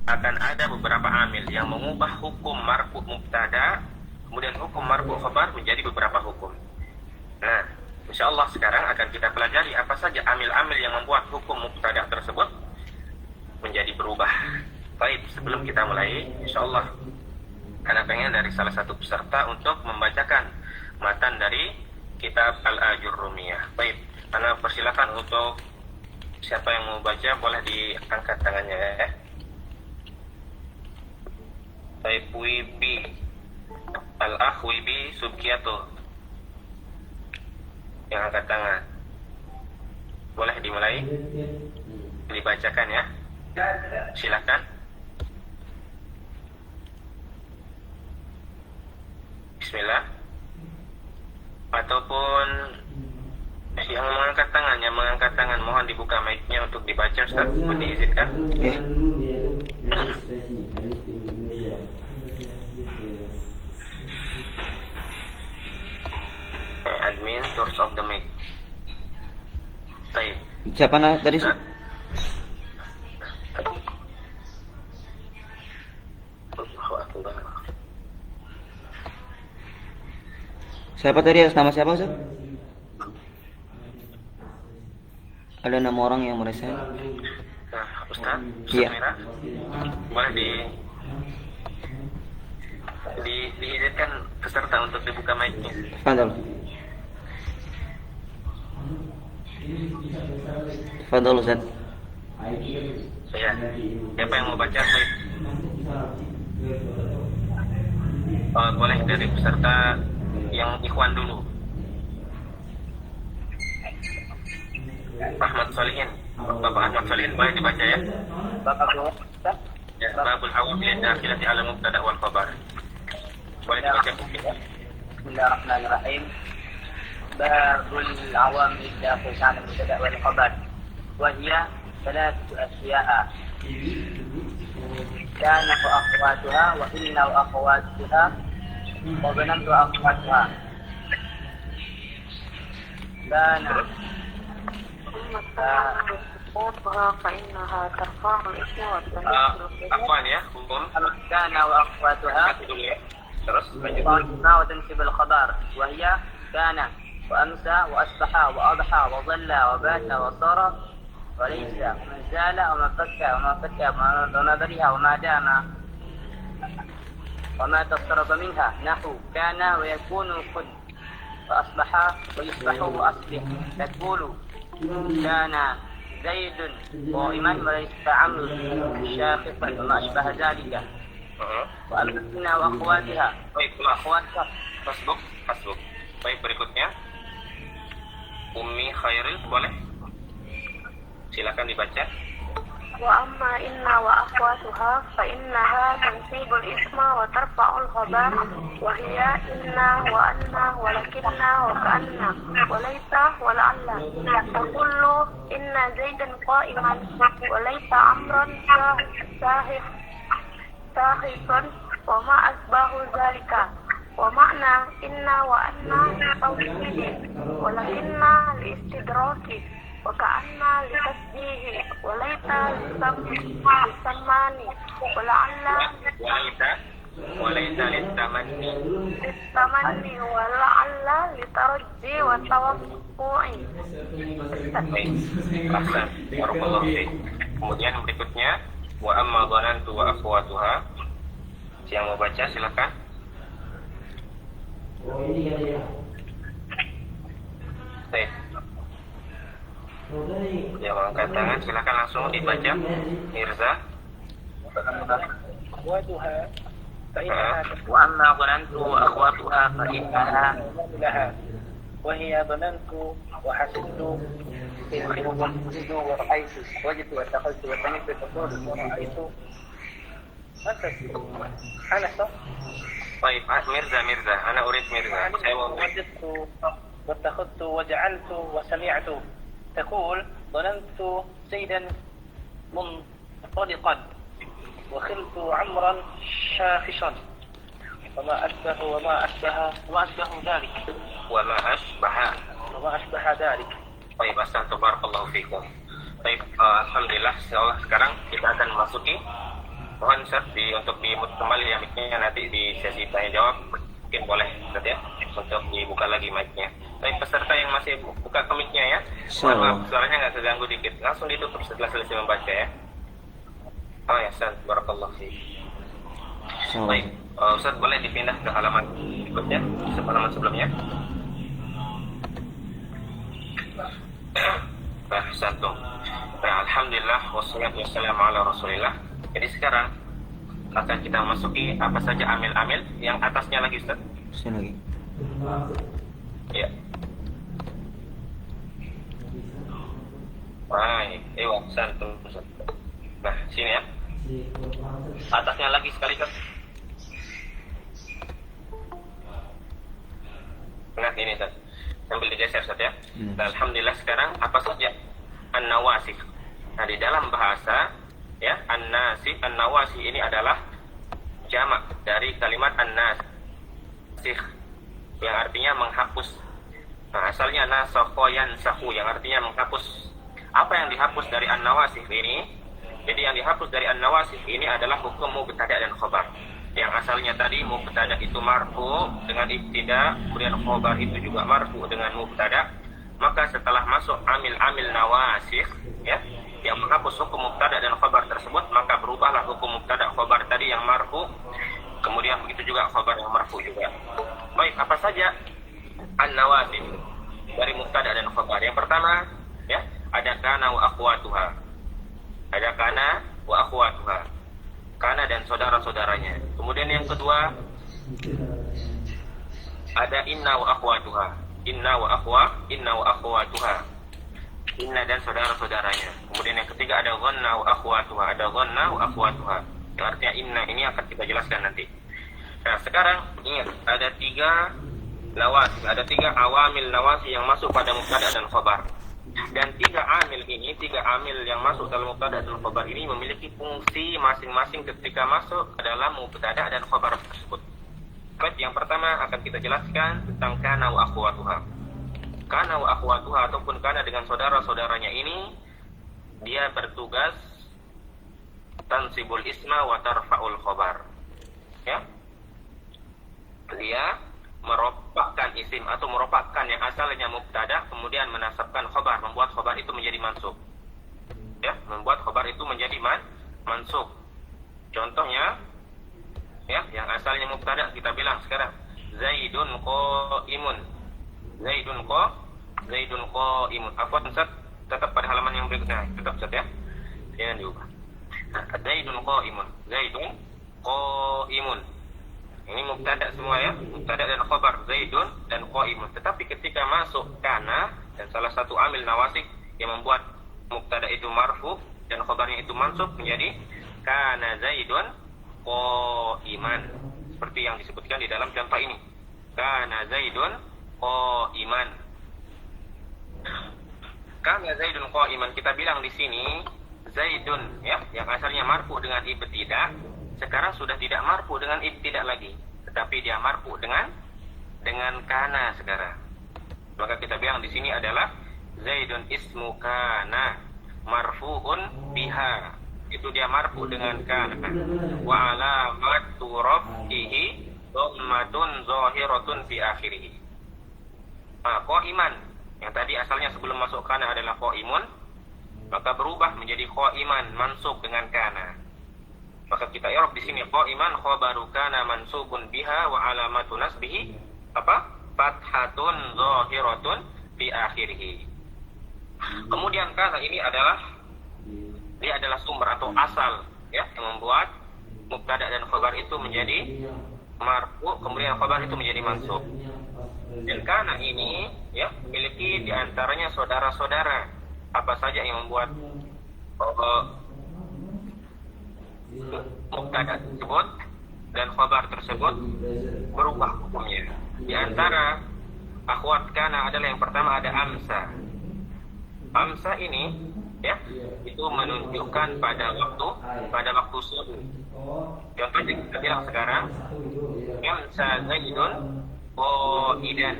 akan ada beberapa amil yang mengubah hukum marfu' mubtada, kemudian hukum marfu' khabar menjadi beberapa hukum. Nah, insyaallah sekarang akan kita pelajari apa saja amil-amil yang membuat hukum mubtada tersebut menjadi berubah. Baik, sebelum kita mulai, insyaallah Ana pengen dari salah satu peserta untuk membacakan matan dari kitab Al-Ajurrumiyah. Baik, Ana persilakan untuk siapa yang mau baca boleh diangkat tangannya ya. Baik, Wibi Al-Akh Wibi Subkiato yang angkat tangan. Boleh dimulai dibacakan ya. Silakan. Bismillah. Ataupun yang mengangkat tangan mohon dibuka mic-nya untuk dibaca, Ustaz. Diizinkan? Admin source of the mic. Baik. Siapa tadi? Siapa tadi atas nama siapa, Ustaz? Ada nama orang yang merasa. Nah, Ustaz, Iya. Boleh diizinkan peserta untuk dibuka mic-nya. Fadal. Fadal, Ustaz. Ya. Siapa yang mau baca? Baik. Boleh dari peserta yang ikhwan dulu. Ahmad Solihin, Bapak Ahmad Solihin, boleh dibaca ya? Ya, babul awam li dakhilati ala mubtada wal khabar. Boleh dibaca mungkin. Bismillahirrahmanirrahim. Babul awam li dakhilati ala mubtada wal khabar. Wa hiya thalathatu asya'a. Kana wa akhwatuha wa inna wa akhwatuha wa banatu akhwatuha. Kana فإنها ترفع الاسم والتنصيب. Apaan ya? Hukum. كان وأخواتها Terus ترفع وتنصب الخبر وهي كان وأمسى وأصبح وأضحى وظل وبات وصار وليس وما زال وما فك وما فك وما برها وما دام وما تصرف منها نحو كان ويكون قد فأصبح ويصبح وأصبح تقول كان زيد قائما وليس عمرو شاخصا وما أشبه ذلك وأمثلنا وأخواتها. Baik, وأخواتها Fasbuk. Baik, berikutnya Ummi Khairil, boleh? Silakan dibaca. وأما إن وأخواتها فإنها تنصيب الاسم وترفع الخبر وهي إن وأن ولكن وكأن وليس ولعل. تقول إن زيدا قائما وليس عمرا شاخصا وما أشبه ذلك. ومعنى إن وأن توكيد ولكن لاستدراك وكأن لتشبيه وليت للثماني ولعل وليس للتمني ولعل لترجي وتوقع. Ahsan, barakallahu fiik. Kemudian berikutnya wa amma dhanantu wa akhwatuha. Yang mau baca silakan. Baik. Yang angkat tangan silakan langsung dibaca. Mirza. أخواتها فإنها وأما ظننت وأخواتها فإنها لها وهي ظننت وحسبت وحسبت ورأيت وجدت واتخذت وسمعت وقلت ورأيت أنا صح؟ Baik, Mirza. Ana urid Mirza. Saya mau وجدت واتخذت وجعلت وسمعت. تقول ظننت زيدا منطلقا وخلت عمرا شاخصا وما أشبه ذلك وما أشبه ذلك. Baik, barakallahu fiikum. Baik, alhamdulillah. Sekarang kita akan memasuki Mohon Ustaz untuk kembali ya mic-nya, nanti di sesi tanya jawab mungkin boleh Ustaz ya untuk dibuka lagi mic-nya. Tapi peserta yang masih buka mic-nya ya, mohon maaf suaranya nggak terganggu dikit, langsung ditutup setelah selesai membaca ya. Oh ya Ustaz, barakallahu fiik. Baik, Ustaz boleh dipindah ke halaman berikutnya, halaman sebelumnya. Nah, Ustaz tuh. Nah, alhamdulillah wassalatu wassalamu ala Rasulillah. Jadi sekarang akan kita masuki apa saja amil-amil yang atasnya lagi Ustaz. Sini lagi. Ya. Baik, Ustaz. Nah, sini ya. Atasnya lagi sekali Ustaz. Nah, ini Ustaz. Sambil digeser Ustaz ya. Nah, alhamdulillah sekarang apa saja an-nawasih. Nah, di dalam bahasa ya, an-nawasih ini adalah jamak dari kalimat an-nasikh yang artinya menghapus. Nah, asalnya nasakha yansakhu yang artinya menghapus. Apa yang dihapus dari an-nawasih ini? Jadi yang dihapus dari an-nawasih ini adalah hukum mubtada dan khabar. Yang asalnya tadi mubtada itu marfu dengan ibtida, kemudian khabar itu juga marfu dengan mubtada. Maka setelah masuk amil-amil nawasikh ya, yang menghapus hukum mubtada dan khabar tersebut, maka berubahlah hukum mubtada khabar tadi yang marfu, kemudian begitu juga khabar yang marfu juga. Baik, apa saja an-nawasikh dari mubtada dan khabar? Yang pertama ya, ada kana wa akhwatuha. Ada kana wa akhwatuha, kana dan saudara-saudaranya. Kemudian yang kedua ada inna wa akhwatuha. Inna wa akhwatuha. Inna dan saudara-saudaranya. Kemudian yang ketiga ada ghanna wa akhwatuha. Ada ghanna wa akhwatuha. Yang artinya inna ini akan kita jelaskan nanti. Nah, sekarang ingat ada 3 nawasi, ada 3 awamil nawasi yang masuk pada mubtada dan khabar. Dan 3 amil ini, 3 amil yang masuk dalam mubtada dan khabar ini memiliki fungsi masing-masing ketika masuk ke dalam mubtada dan khabar tersebut. Baik, yang pertama akan kita jelaskan tentang kana wa akhwatuha. Kana wa akhwatuha ataupun kana dengan saudara-saudaranya ini, dia bertugas tansibul isma wa tarfa'ul khabar. Ya. Dia meropakkan isim atau meropakkan yang asalnya mubtada, kemudian menasabkan khabar, membuat khabar itu menjadi mansub. Ya, membuat khabar itu menjadi mansub. Contohnya ya, yang asalnya mubtada kita bilang sekarang Zaidun qaimun. Zaidun qaimun. Afwan Ustaz, tetap pada halaman yang berikutnya. Tetap Ustaz ya. Jangan diubah. Nah, Zaidun qaimun. Zaidun qaimun. Ini mubtada semua ya, mubtada dan khabar Zaidun dan qaimun. Tetapi ketika masuk kana dan salah satu amil nawasik yang membuat mubtada itu marfu dan khabarnya itu mansub menjadi kana Zaidun qaiman, seperti yang disebutkan di dalam contoh ini. Kana Zaidun qaiman. Kana Zaidun qaiman, kita bilang di sini Zaidun ya, yang asalnya marfu dengan ibtida, sekarang sudah tidak marfu dengan ibtida lagi, tetapi dia marfu dengan kana sekarang. Maka kita bilang di sini adalah Zaidun ismu kana marfuun biha. Itu dia marfu dengan kana. Wa alamatu raf'ihi dhammatun zahiratun fi akhirih. Qaiman, yang tadi asalnya sebelum masuk kana adalah qaimun, maka berubah menjadi qaiman, mansub dengan kana. Maka kita i'rab di sini qaiman khabaru kana mansubun biha wa alamatu nasbihi apa? Fathatun zahiratun fi akhirih. Kemudian kana ini dia adalah sumber atau asal ya, yang membuat mubtada dan khabar itu menjadi marfu, kemudian khabar itu menjadi mansub. Dan kana ini ya memiliki diantaranya saudara-saudara. Apa saja yang membuat mubtada tersebut dan khabar tersebut berubah hukumnya. Di antara akhwat kana adalah yang pertama ada amsa. Amsa ini ya, itu menunjukkan pada waktu subuh. Contohnya kita bilang sekarang amsa Zaidun qa'idan.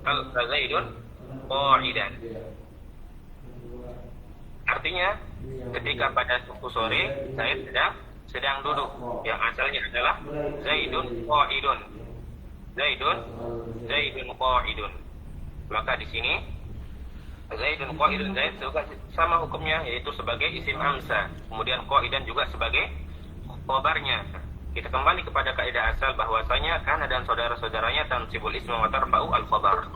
Amsa Zaidun qa'idan. Artinya ketika pada subuh sore Zaid sedang sedang duduk. Yang asalnya adalah Zaidun qa'idun. Zaidun qa'idun. Maka di sini Zaidun qa'idun, Zaid juga sama hukumnya, yaitu sebagai isim amsa. Kemudian qa'idan juga sebagai khabarnya. Kita kembali kepada kaidah asal bahwasanya kana dan saudara-saudaranya tansibul isma wa tarfa'u al-khabar.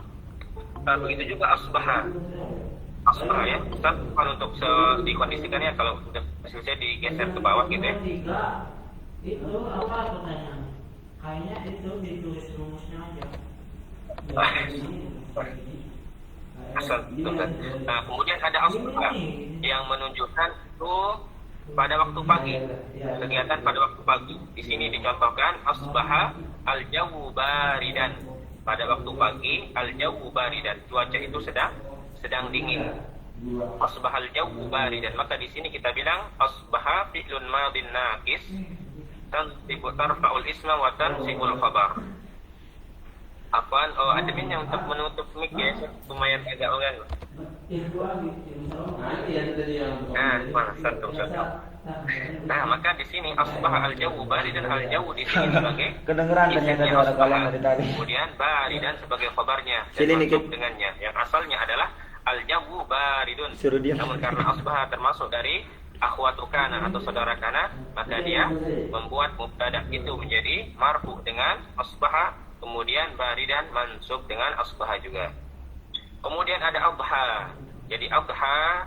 Begitu juga asbaha. Asbaha ya, Ustaz, bukan untuk dikondisikan ya, kalau saya digeser ke bawah gitu ya. Itu apa pertanyaan? Kayaknya itu ditulis rumusnya aja. Nah, kemudian ada asbaha yang menunjukkan itu pada waktu pagi, kegiatan pada waktu pagi. Di sini dicontohkan asbaha al-jawu baridan. Pada waktu pagi al-jawu baridan, cuaca itu sedang dingin. Asbaha al-jawu baridan. Maka di sini kita bilang asbaha fi'lun madin naqis tansibu tarfa'ul isma wa tansibul khabar. Apaan? Oh, adminnya untuk menutup mic ya, lumayan agak orang. Mana satu. Nah, maka di sini asbaha al-jawu baridan, al-jawu di sini sebagai Kedengeran ternyata isimnya suara kalian asbaha. dari tadi. Kemudian baridan sebagai khabarnya dan Sini masuk dikit. dengannya. Yang asalnya adalah al-jawu baridun. Suruh diam. Namun karena asbaha termasuk dari akhwatu kana atau saudara kana, maka dia membuat mubtada itu menjadi marfu dengan asbaha, kemudian baridan mansub dengan asbaha juga. Kemudian ada adha. Jadi adha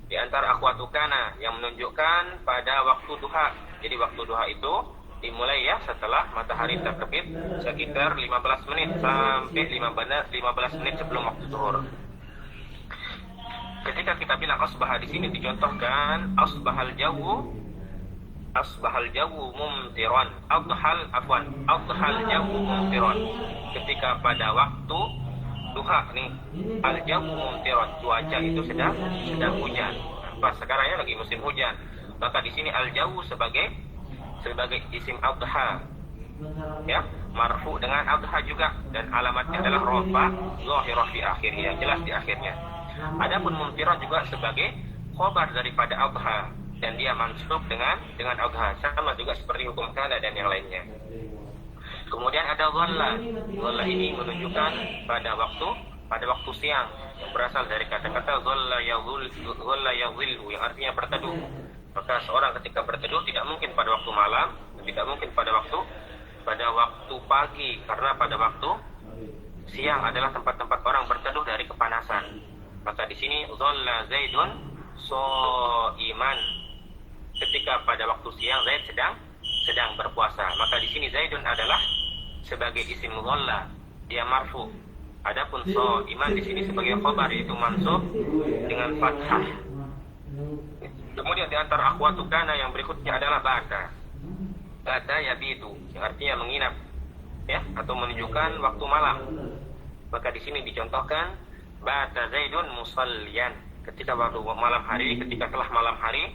di antara akhwatu kana yang menunjukkan pada waktu duha. Jadi waktu duha itu dimulai ya setelah matahari terbit sekitar 15 menit sampai 15 menit sebelum waktu zuhur. Ketika kita bilang asbaha di sini dicontohkan asbahal jawu mumtiron, adhal jawu mumtiron. Ketika pada waktu duha nih, al jawu mumtiron, cuaca itu sedang hujan. Pas sekarang ya lagi musim hujan. Maka di sini al jawu sebagai isim adha. Ya, marfu dengan adha juga, dan alamatnya adalah rafa zahirah fi akhirnya, yang jelas di akhirnya. Adapun mumtiron juga sebagai khabar daripada adha, dan dia mansub dengan adha, sama juga seperti hukum kana dan yang lainnya. Kemudian ada dhalla. Dhalla ini menunjukkan pada waktu siang, yang berasal dari kata-kata dhalla yadhillu, yang artinya berteduh. Maka seorang ketika berteduh tidak mungkin pada waktu malam, tidak mungkin pada waktu pagi, karena pada waktu siang adalah tempat-tempat orang berteduh dari kepanasan. Maka di sini dhalla Zaidun shaiman. Ketika pada waktu siang Zaid sedang berpuasa. Maka di sini Zaidun adalah sebagai isim dhalla, dia marfu. Adapun shaiman di sini sebagai khabar, yaitu mansub dengan fathah. Kemudian di antara akhwatu kana yang berikutnya adalah bata. Bata yabitu, yang artinya menginap ya, atau menunjukkan waktu malam. Maka di sini dicontohkan bata Zaidun musallian. Ketika waktu malam hari, ketika telah malam hari,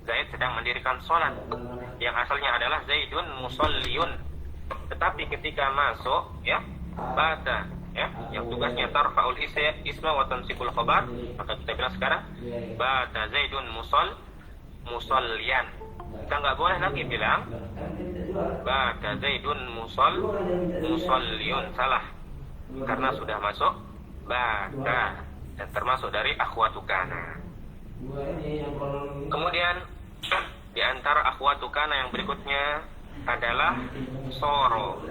Zaid sedang mendirikan sholat, yang asalnya adalah Zaidun musalliyun. Tetapi ketika masuk ya bata ya, yang tugasnya tarfa'ul isma wa tansibul khabar, maka kita bilang sekarang bata Zaidun musallian. Kita nggak boleh lagi bilang bata Zaidun musalliyun, salah, karena sudah masuk bata dan termasuk dari akhwatu kana. Kemudian di antara akhwatu kana yang berikutnya adalah soro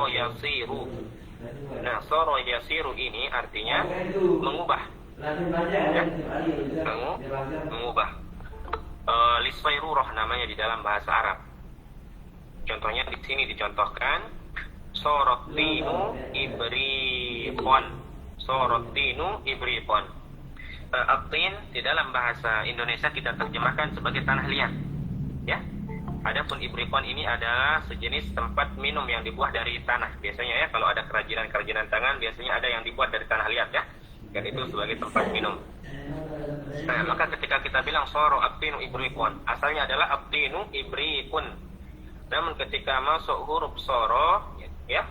yasiru. Nah, soro yasiru ini artinya mengubah ya, mengubah. Lisfairurah namanya di dalam bahasa Arab. Contohnya di sini dicontohkan sorotinu ibrikon. At-tin di dalam bahasa Indonesia kita terjemahkan sebagai tanah liat ya. Adapun ibrikon ini adalah sejenis tempat minum yang dibuat dari tanah. Biasanya ya, kalau ada kerajinan tangan, biasanya ada yang dibuat dari tanah liat ya, dan itu sebagai tempat minum. Nah, maka ketika kita bilang soro at-tinu ibrikon, asalnya adalah at-tinu ibrikun. Namun ketika masuk huruf soro ya,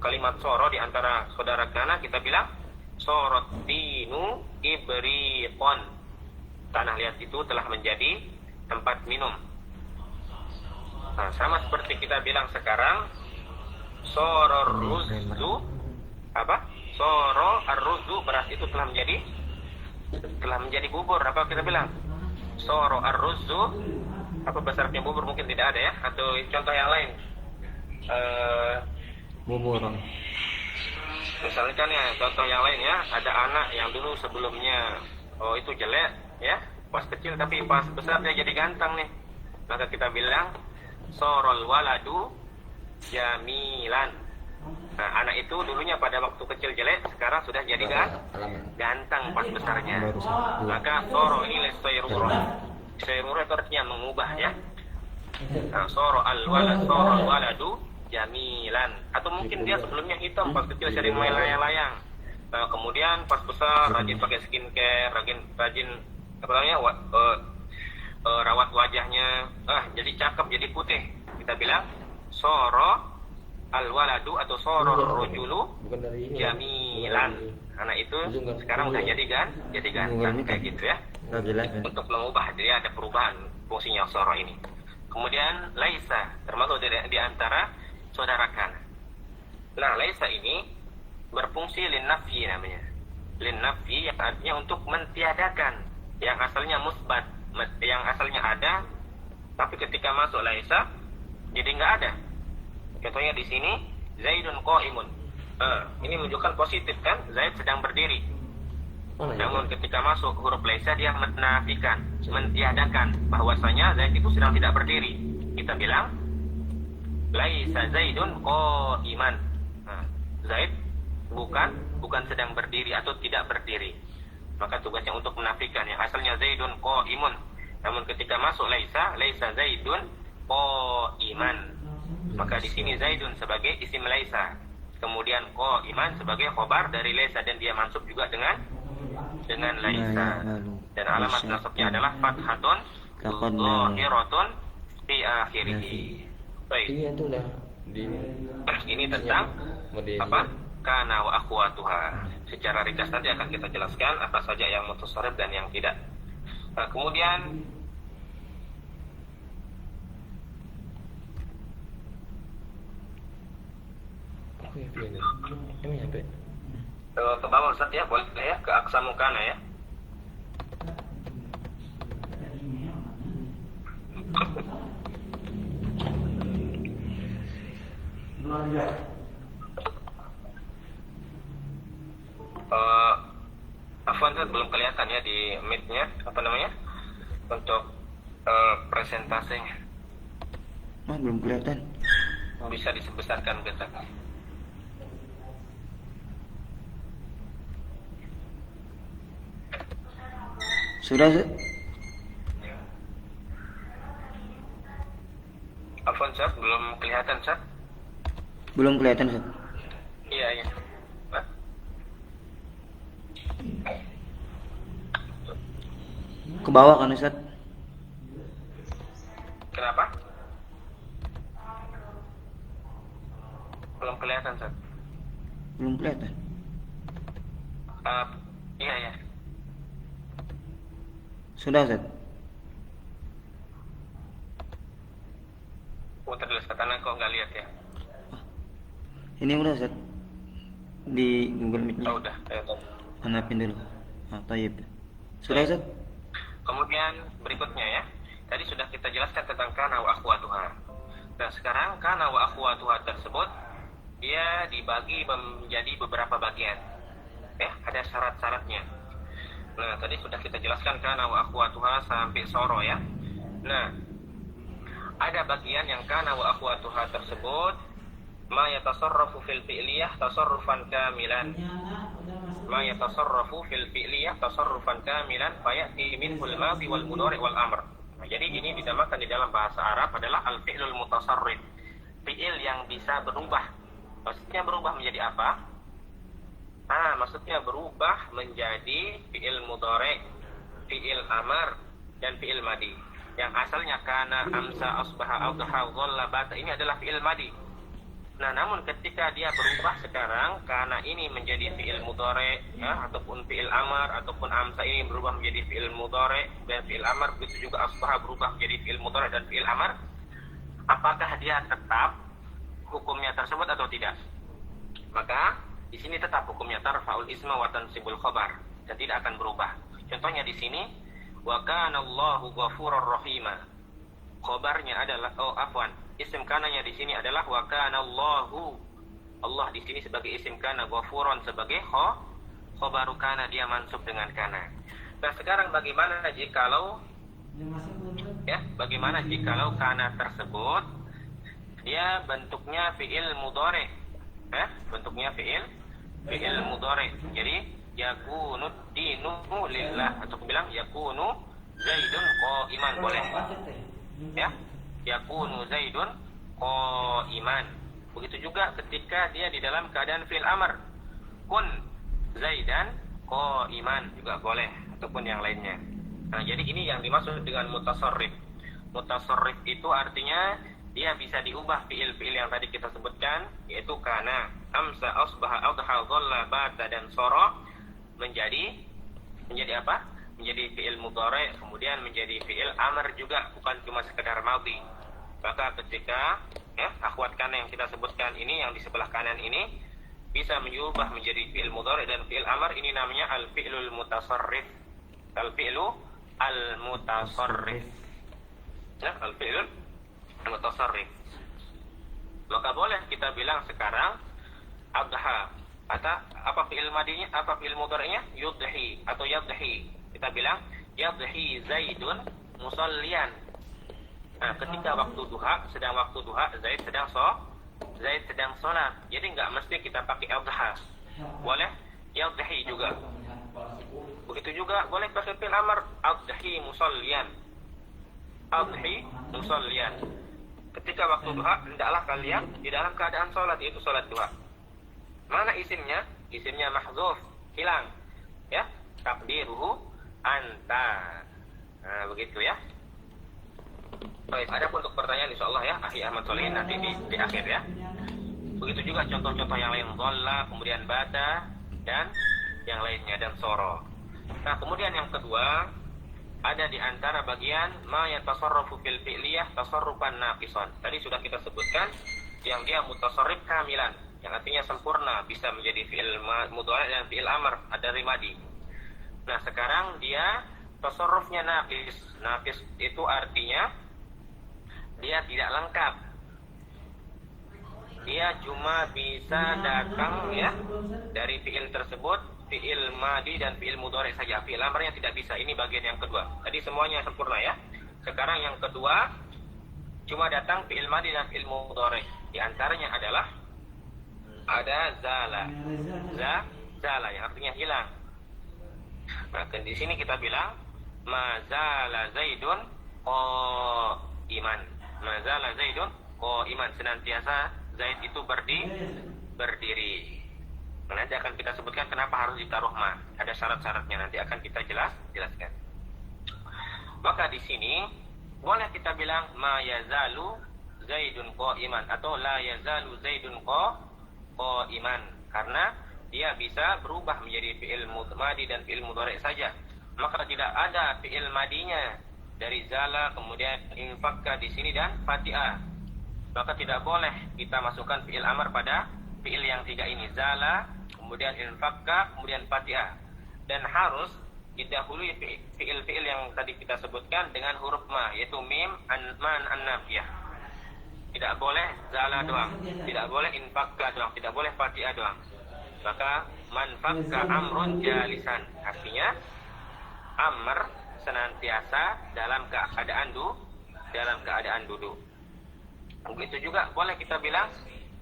kalimat soro di antara saudara kana, kita bilang sorot dinu ibrikon. Tanah liat itu telah menjadi tempat minum. Nah, sama seperti kita bilang sekarang, soro ruzu, apa? Soro ar-ruzu, beras itu telah menjadi bubur. Apa kita bilang? Soro ar-ruzu, apa bahasa Arabnya bubur mungkin tidak ada ya? Atau contoh yang lain? Bubur. Misalnya kan ya, contoh yang lain ya, ada anak yang dulu sebelumnya itu jelek ya, pas kecil tapi pas besar dia jadi ganteng nih. Maka kita bilang sorol waladu jamilan. Nah, anak itu dulunya pada waktu kecil jelek, sekarang sudah jadi ganteng pas besarnya. Maka soro ini sayrurah. Sayrurah itu artinya mengubah ya. Nah, soro waladu jamilan. Atau mungkin dia sebelumnya hitam, pas kecil sering main layang-layang. Nah, kemudian pas besar rajin pakai skincare, rajin apa namanya, rawat wajahnya, jadi cakep, jadi putih. Kita bilang soro al-waladu atau soro rojulu jamilan. Anak itu sekarang udah jadi ganteng kayak gitu ya. Untuk mengubah, jadi ada perubahan fungsinya soro ini. Kemudian laisa termasuk di antara saudarakan. Nah, laisa ini berfungsi linnafyi namanya. Linnafyi yang artinya untuk mentiadakan, yang asalnya musbat, yang asalnya ada, tapi ketika masuk laisa jadi nggak ada. Contohnya di sini Zaidun qaimun. Ini menunjukkan positif kan, Zaid sedang berdiri. Namun ketika masuk huruf laisa dia menafikan, mentiadakan bahwasanya Zaid itu sedang tidak berdiri. Kita bilang laisa Zaidun qaiman. Zaid bukan sedang berdiri atau tidak berdiri. Maka tugasnya untuk menafikan, yang asalnya Zaidun qaimun. Namun ketika masuk laisa Zaidun qaiman. Maka di sini Zaidun sebagai isim laisa, kemudian qaiman sebagai khobar dari laisa, dan dia mansub juga dengan laisa. Dan alamat nasabnya adalah fathatun dhahiratun fi akhirih. Baik. Ini tentang apa? Kana wa akhwatuha. Secara ringkas nanti akan kita jelaskan apa saja yang mutasarrif dan yang tidak. Nah, kemudian ke bawah Ustaz ya, boleh ya, ke aksamu kana ya. Afwan Ustaz, belum kelihatan ya di mic-nya, apa namanya, untuk presentasinya. Belum kelihatan. Bisa disebesarkan Ustaz. Sudah, Ustaz? Afwan Ustaz, belum kelihatan Ustaz. Belum kelihatan, Ustaz. Iya. Ke bawah kan, Ustaz? Kenapa? Belum kelihatan Ustaz. Belum kelihatan. Iya. Sudah, Ustaz? Terus katanya kok nggak lihat ya? Ini udah, Ustaz. Di Google Meet-nya. Udah. Hanapin dulu. Tayyib. Sudah, Ustaz? Kemudian berikutnya ya. Tadi sudah kita jelaskan tentang kana wa akhwatuha. Nah, sekarang kana wa akhwatuha tersebut dia dibagi menjadi beberapa bagian. Ya, ada syarat-syaratnya. Nah, tadi sudah kita jelaskan kana wa akhwatuha sampai soro ya. Nah, ada bagian yang kana wa akhwatuha tersebut ma yatasarrafu fil fi'liyah tasarrufan kamilan. Ma yatasarrafu fil fi'liyah tasarrufan kamilan fayati minhul madhi wal mudhari wal amr. Nah, jadi ini dinamakan di dalam bahasa Arab adalah al-fi'lul mutasarrif. Fi'il yang bisa berubah. Maksudnya berubah menjadi apa? Maksudnya berubah menjadi fi'il mudhari, fi'il amr, dan fi'il madi. Yang asalnya kana, amsa, asbaha, adha, dhalla, bata, ini adalah fi'il madi. Nah, namun ketika dia berubah sekarang, kana ini menjadi fi'il mudhari ya, ataupun fi'il amr, ataupun amsa ini berubah menjadi fi'il mudhari dan fi'il amr, begitu juga asbaha berubah menjadi fi'il mudhari dan fi'il amr. Apakah dia tetap hukumnya tersebut atau tidak? Maka di sini tetap hukumnya tarfa'ul isma wa tansibul khabar dan tidak akan berubah. Contohnya di sini wa kana Allahu ghafurur rahima. Khabarnya adalah isim kananya di sini adalah wa kana Allahu. Allah di sini sebagai isim kana, ghafurun sebagai khabaru kana, dia mansub dengan kana. Nah, sekarang bagaimana jikalau bagaimana jikalau kana tersebut dia bentuknya fi'il mudhari? Bentuknya fi'il mudhari. Jadi yakunu dinu lillah, atau bilang yakunu zaidun qa'iman, boleh. Ya, yakunu zaidun qa'iman. Begitu juga ketika dia di dalam keadaan fi'il amr, kun zaidan qa'iman, juga boleh, ataupun yang lainnya. Nah, jadi ini yang dimaksud dengan mutasarrif. Mutasarrif itu artinya dia bisa diubah fi'il-fi'il yang tadi kita sebutkan, yaitu kana, amsa, asbaha, adha, dhalla, bata, dan sara menjadi apa? Menjadi fi'il mudhari, kemudian menjadi fi'il amr juga, bukan cuma sekedar madhi. Maka ketika akhwat kana yang kita sebutkan ini, yang di sebelah kanan ini bisa diubah menjadi fi'il mudhari dan fi'il amr, ini namanya al-fi'lul mutasarrif. Al-fi'lu al-mutasarrif. Al-fi'lul mutasarrif. Maka boleh kita bilang sekarang adha, atau apa fi'il madinya, apa fi'il mudhari'nya? Yudhi atau yadhi. Kita bilang yadhi zaidun musallian. Nah, ketika waktu duha, Zaid sedang sholat. Jadi nggak mesti kita pakai adha. Boleh yadhi juga. Begitu juga boleh pakai fi'il amr, adhi musallian. Adhi musallian. Ketika waktu duha, hendaklah kalian di dalam keadaan sholat, yaitu sholat duha. Mana isimnya? Isimnya mahdzuf, hilang. Ya, takdiruhu anta. Nah, begitu ya. Baik, ada pun untuk pertanyaan insyaallah ya, Akhi Ahmad Solihin nanti di akhir ya. Begitu juga contoh-contoh yang lain, dhalla, kemudian bata, dan yang lainnya, dan soro. Nah, kemudian yang kedua, ada di antara bagian ma yatasarrafu fil fi'liyah tasarrufan naqisan. Tadi sudah kita sebutkan yang dia mutasarrif kamilan, yang artinya sempurna, bisa menjadi fi'il mudhari dan fi'il amr, ada rimadi. Nah, sekarang dia tasarrufnya naqis. Naqis itu artinya dia tidak lengkap. Dia cuma bisa datang ya dari fi'il tersebut, fi'il madi dan fi'il mudhari saja. Fi'il amrnya tidak bisa. Ini bagian yang kedua. Tadi semuanya sempurna ya. Sekarang yang kedua cuma datang fi'il madi dan fi'il mudhari. Di antaranya adalah ada zala. Zala yang artinya hilang. Maka di sini kita bilang mazala zaidun qa'iman. Mazala zaidun qa'iman, senantiasa Zaid itu berdiri. Nanti akan kita sebutkan kenapa harus ditaruh ma. Ada syarat-syaratnya, nanti akan kita jelaskan. Maka di sini boleh kita bilang ma yazalu zaidun qa'iman atau la yazalu zaidun qa'iman, karena dia bisa berubah menjadi fi'il madi dan fi'il mudhari saja. Maka tidak ada fi'il madinya dari zala, kemudian infakka di sini dan fati'ah. Maka tidak boleh kita masukkan fi'il amr pada fi'il yang tiga ini, zala, kemudian infakka, kemudian fati'ah. Dan harus didahului fi'il-fi'il yang tadi kita sebutkan dengan huruf ma, yaitu mim, man, an-nafiyah. Tidak boleh zala doang, tidak boleh infakka doang, tidak boleh fati'ah doang. Maka man fakka amrun jalisan, artinya amr senantiasa dalam keadaan duduk. Begitu juga boleh kita bilang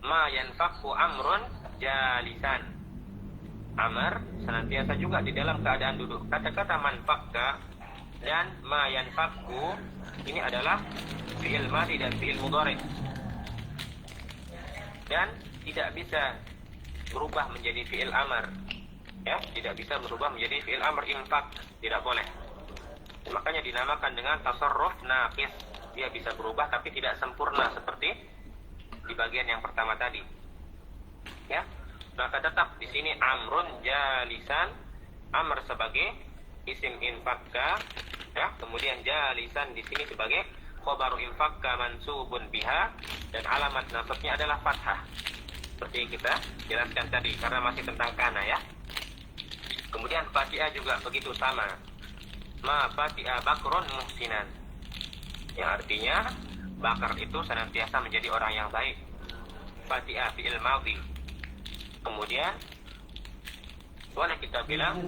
ma yanfakku amrun jalisan. Amr senantiasa juga di dalam keadaan duduk. Kata-kata manfakka dan ma yanfakku ini adalah fi'il madi dan fi'il mudhari. Dan tidak bisa berubah menjadi fi'il amr. Ya, tidak bisa berubah menjadi fi'il amr infak, tidak boleh. Makanya dinamakan dengan tasarruf naqis. Dia bisa berubah tapi tidak sempurna seperti di bagian yang pertama tadi. Ya. Maka tetap di sini amrun jalisan, amr sebagai isim infakka, ya. Kemudian jalisan di sini sebagai khabaru infakka mansubun biha, dan alamat nasabnya adalah fathah. Seperti yang kita jelaskan tadi, karena masih tentang kana ya. Kemudian fatiha juga begitu sama. Ma fatiha bakrun muhsinan, yang artinya Bakar itu senantiasa menjadi orang yang baik. Fatiha fi'il madhi. Kemudian boleh kita bilang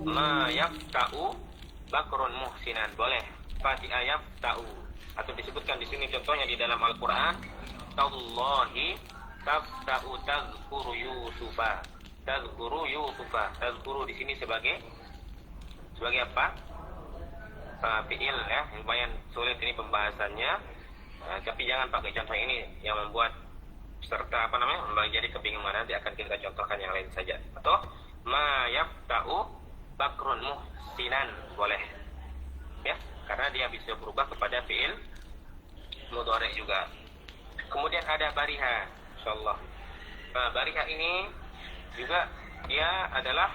ma yafta'u bakrun muhsinan, boleh Fatiha yafta'u, atau disebutkan di sini contohnya di dalam Al-Qur'an, tallahi tafta'u tazkuru yusufa. Tazkuru di sini sebagai apa? Fi'il ya, lumayan sulit ini pembahasannya. Tapi jangan pakai contoh ini yang membuat serta menjadi kebingungan. Nanti akan kita contohkan yang lain saja. Atau ma yafta'u bakrun muhsinan, boleh ya, karena dia bisa berubah kepada fi'il mudhari juga. Kemudian ada bariha, insyaallah. Nah, bariha ini juga dia adalah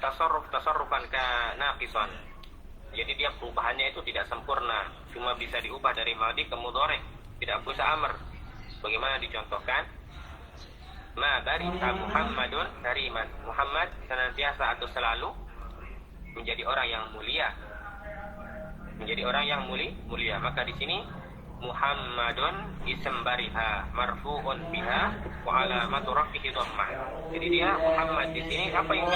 tasarrufan naqisan. Jadi dia perubahannya itu tidak sempurna, cuma bisa diubah dari madhi ke mudhari, tidak bisa amr. Bagaimana dicontohkan? Ma bariha Muhammadun kariman. Muhammad senantiasa atau selalu menjadi orang yang mulia. Menjadi orang yang mulia. Maka di sini Muhammadun ism bariha marfu'un biha wa alamatu rafihi dhammah. Jadi dia Muhammad di sini, apa yang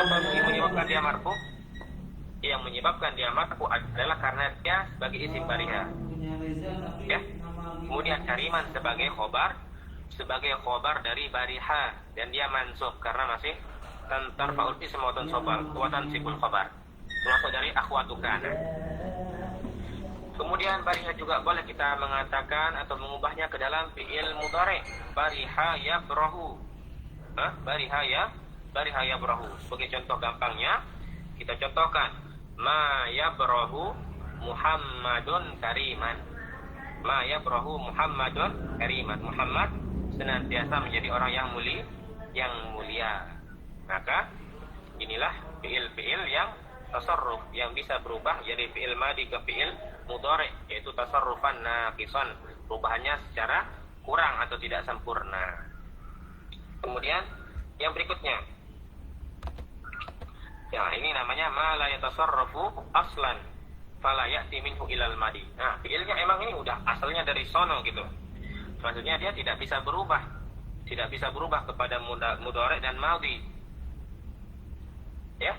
menyebabkan dia marfu'? Yang menyebabkan dia marfu adalah karena dia sebagai isim bariha. Ya. Kemudian kariman sebagai khobar dari bariha, dan dia mansub karena masih tarfa'ul ism wa tansabal wa tansibul khobar. Termasuk dari akhwatu kana. Kemudian bariha juga boleh kita mengatakan atau mengubahnya ke dalam fi'il mudhari. Bariha yabrahu. Bariha yabrahu. Sebagai contoh gampangnya kita contohkan ma yabrahu Muhammadun kariman. Ma yabrahu Muhammadun kariman. Muhammad senantiasa menjadi orang yang mulia. Maka inilah fi'il-fi'il yang tasarruf, yang bisa berubah jadi fi'il madhi ke fi'il mudhari, yaitu tasarrufan naqisan, perubahannya secara kurang atau tidak sempurna. Kemudian yang berikutnya, ya ini namanya ma la yatasarrafu aslan fala ya'ti minhu ilal madhi. Nah, fi'ilnya emang ini udah asalnya dari sono gitu. Maksudnya dia tidak bisa berubah kepada mudhari dan madhi. Ya,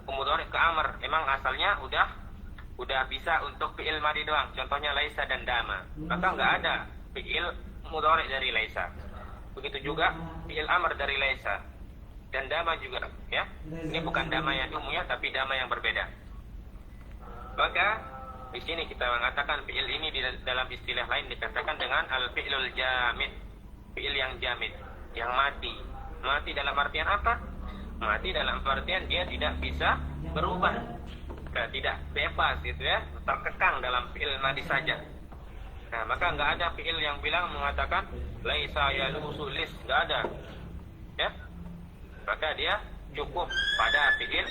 mudhari ke amr emang asalnya udah bisa untuk fi'il madhi doang. Contohnya laisa dan dama. Maka nggak ada fi'il mudhari dari laisa. Begitu juga fi'il amr dari laisa dan dama juga, ya. Ini bukan dama yang umumnya, tapi dama yang berbeda. Maka di sini kita mengatakan fi'il ini di dalam istilah lain dikatakan dengan al-fi'lul jamid, fi'il yang jamid, yang mati. Mati dalam artian apa? Mati dalam artian dia tidak bisa berubah, tidak bebas gitu ya, terkekang dalam fi'il madi saja. Nah, maka nggak ada fi'il yang bilang mengatakan laisa yalusulis, nggak ada, ya. Maka dia cukup pada fi'il